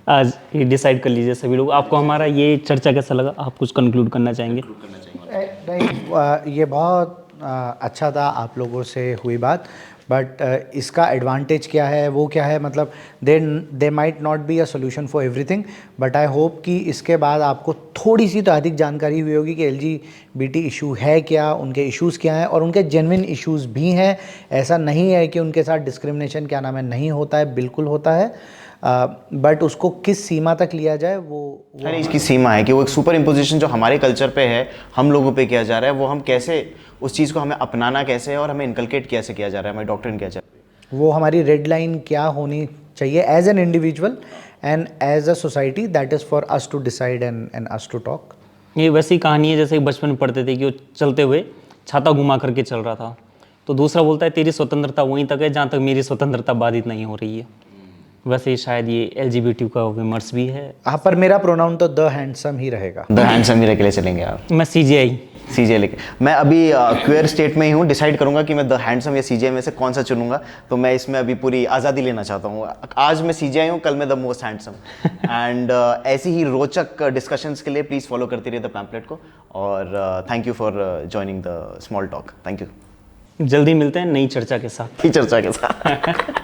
[SPEAKER 1] आज ये डिसाइड कर लीजिए सभी लोग। आपको हमारा ये चर्चा कैसा लगा? आप कुछ कंक्लूड करना चाहेंगे?
[SPEAKER 2] नहीं, ये बहुत अच्छा था आप लोगों से हुई बात, बट इसका एडवांटेज क्या है, वो क्या है, मतलब they might not be a solution for everything, but I hope कि इसके बाद आपको थोड़ी सी तो अधिक जानकारी हुई होगी कि LGBT इशू है क्या, उनके इश्यूज़ क्या हैं, और उनके जेन्युइन इश्यूज़ भी हैं। ऐसा नहीं है कि उनके साथ डिस्क्रिमिनेशन क्या नाम है नहीं होता है, बिल्कुल होता है, बट उसको किस सीमा तक लिया जाए वो
[SPEAKER 3] अरे इसकी सीमा है कि वो एक सुपर इम्पोजिशन जो हमारे कल्चर पे है, हम लोगों पे किया जा रहा है, वो हम कैसे उस चीज़ को हमें अपनाना कैसे है और हमें इनकलकेट कैसे किया जा रहा है, हमारी डॉक्ट्रिन क्या चाहिए,
[SPEAKER 2] वो हमारी रेड लाइन क्या होनी चाहिए as an individual and as a society, that is for us to decide and us to talk.
[SPEAKER 1] ये वैसी कहानी है जैसे बचपन में पढ़ते थे कि वो चलते हुए छाता घुमा करके चल रहा था, तो दूसरा बोलता है तेरी स्वतंत्रता वहीं तक है जहाँ तक मेरी स्वतंत्रता बाधित नहीं हो रही है। वैसे ही शायद ये LGBT का विमर्श भी है।
[SPEAKER 2] हाँ, पर मेरा प्रोनाउन तो द हैंडसम ही रहेगा।
[SPEAKER 3] द हैंडसम ही के लिए चलेंगे आप।
[SPEAKER 1] मैं CGI
[SPEAKER 3] सीजे लेके मैं अभी क्वेयर स्टेट में ही हूँ, डिसाइड करूंगा कि मैं द हैंडसम या सीजे में से कौन सा चुनूंगा। तो मैं इसमें अभी पूरी आज़ादी लेना चाहता हूँ। आज मैं सीजे हूँ, कल मैं द मोस्ट हैंडसम। एंड ऐसी ही रोचक डिस्कशंस के लिए प्लीज़ फॉलो करते रहिए द पैम्पलेट को। और thank you for joining the small talk. Thank you.
[SPEAKER 1] जल्दी मिलते हैं नई चर्चा के साथ।
[SPEAKER 3] चर्चा के साथ।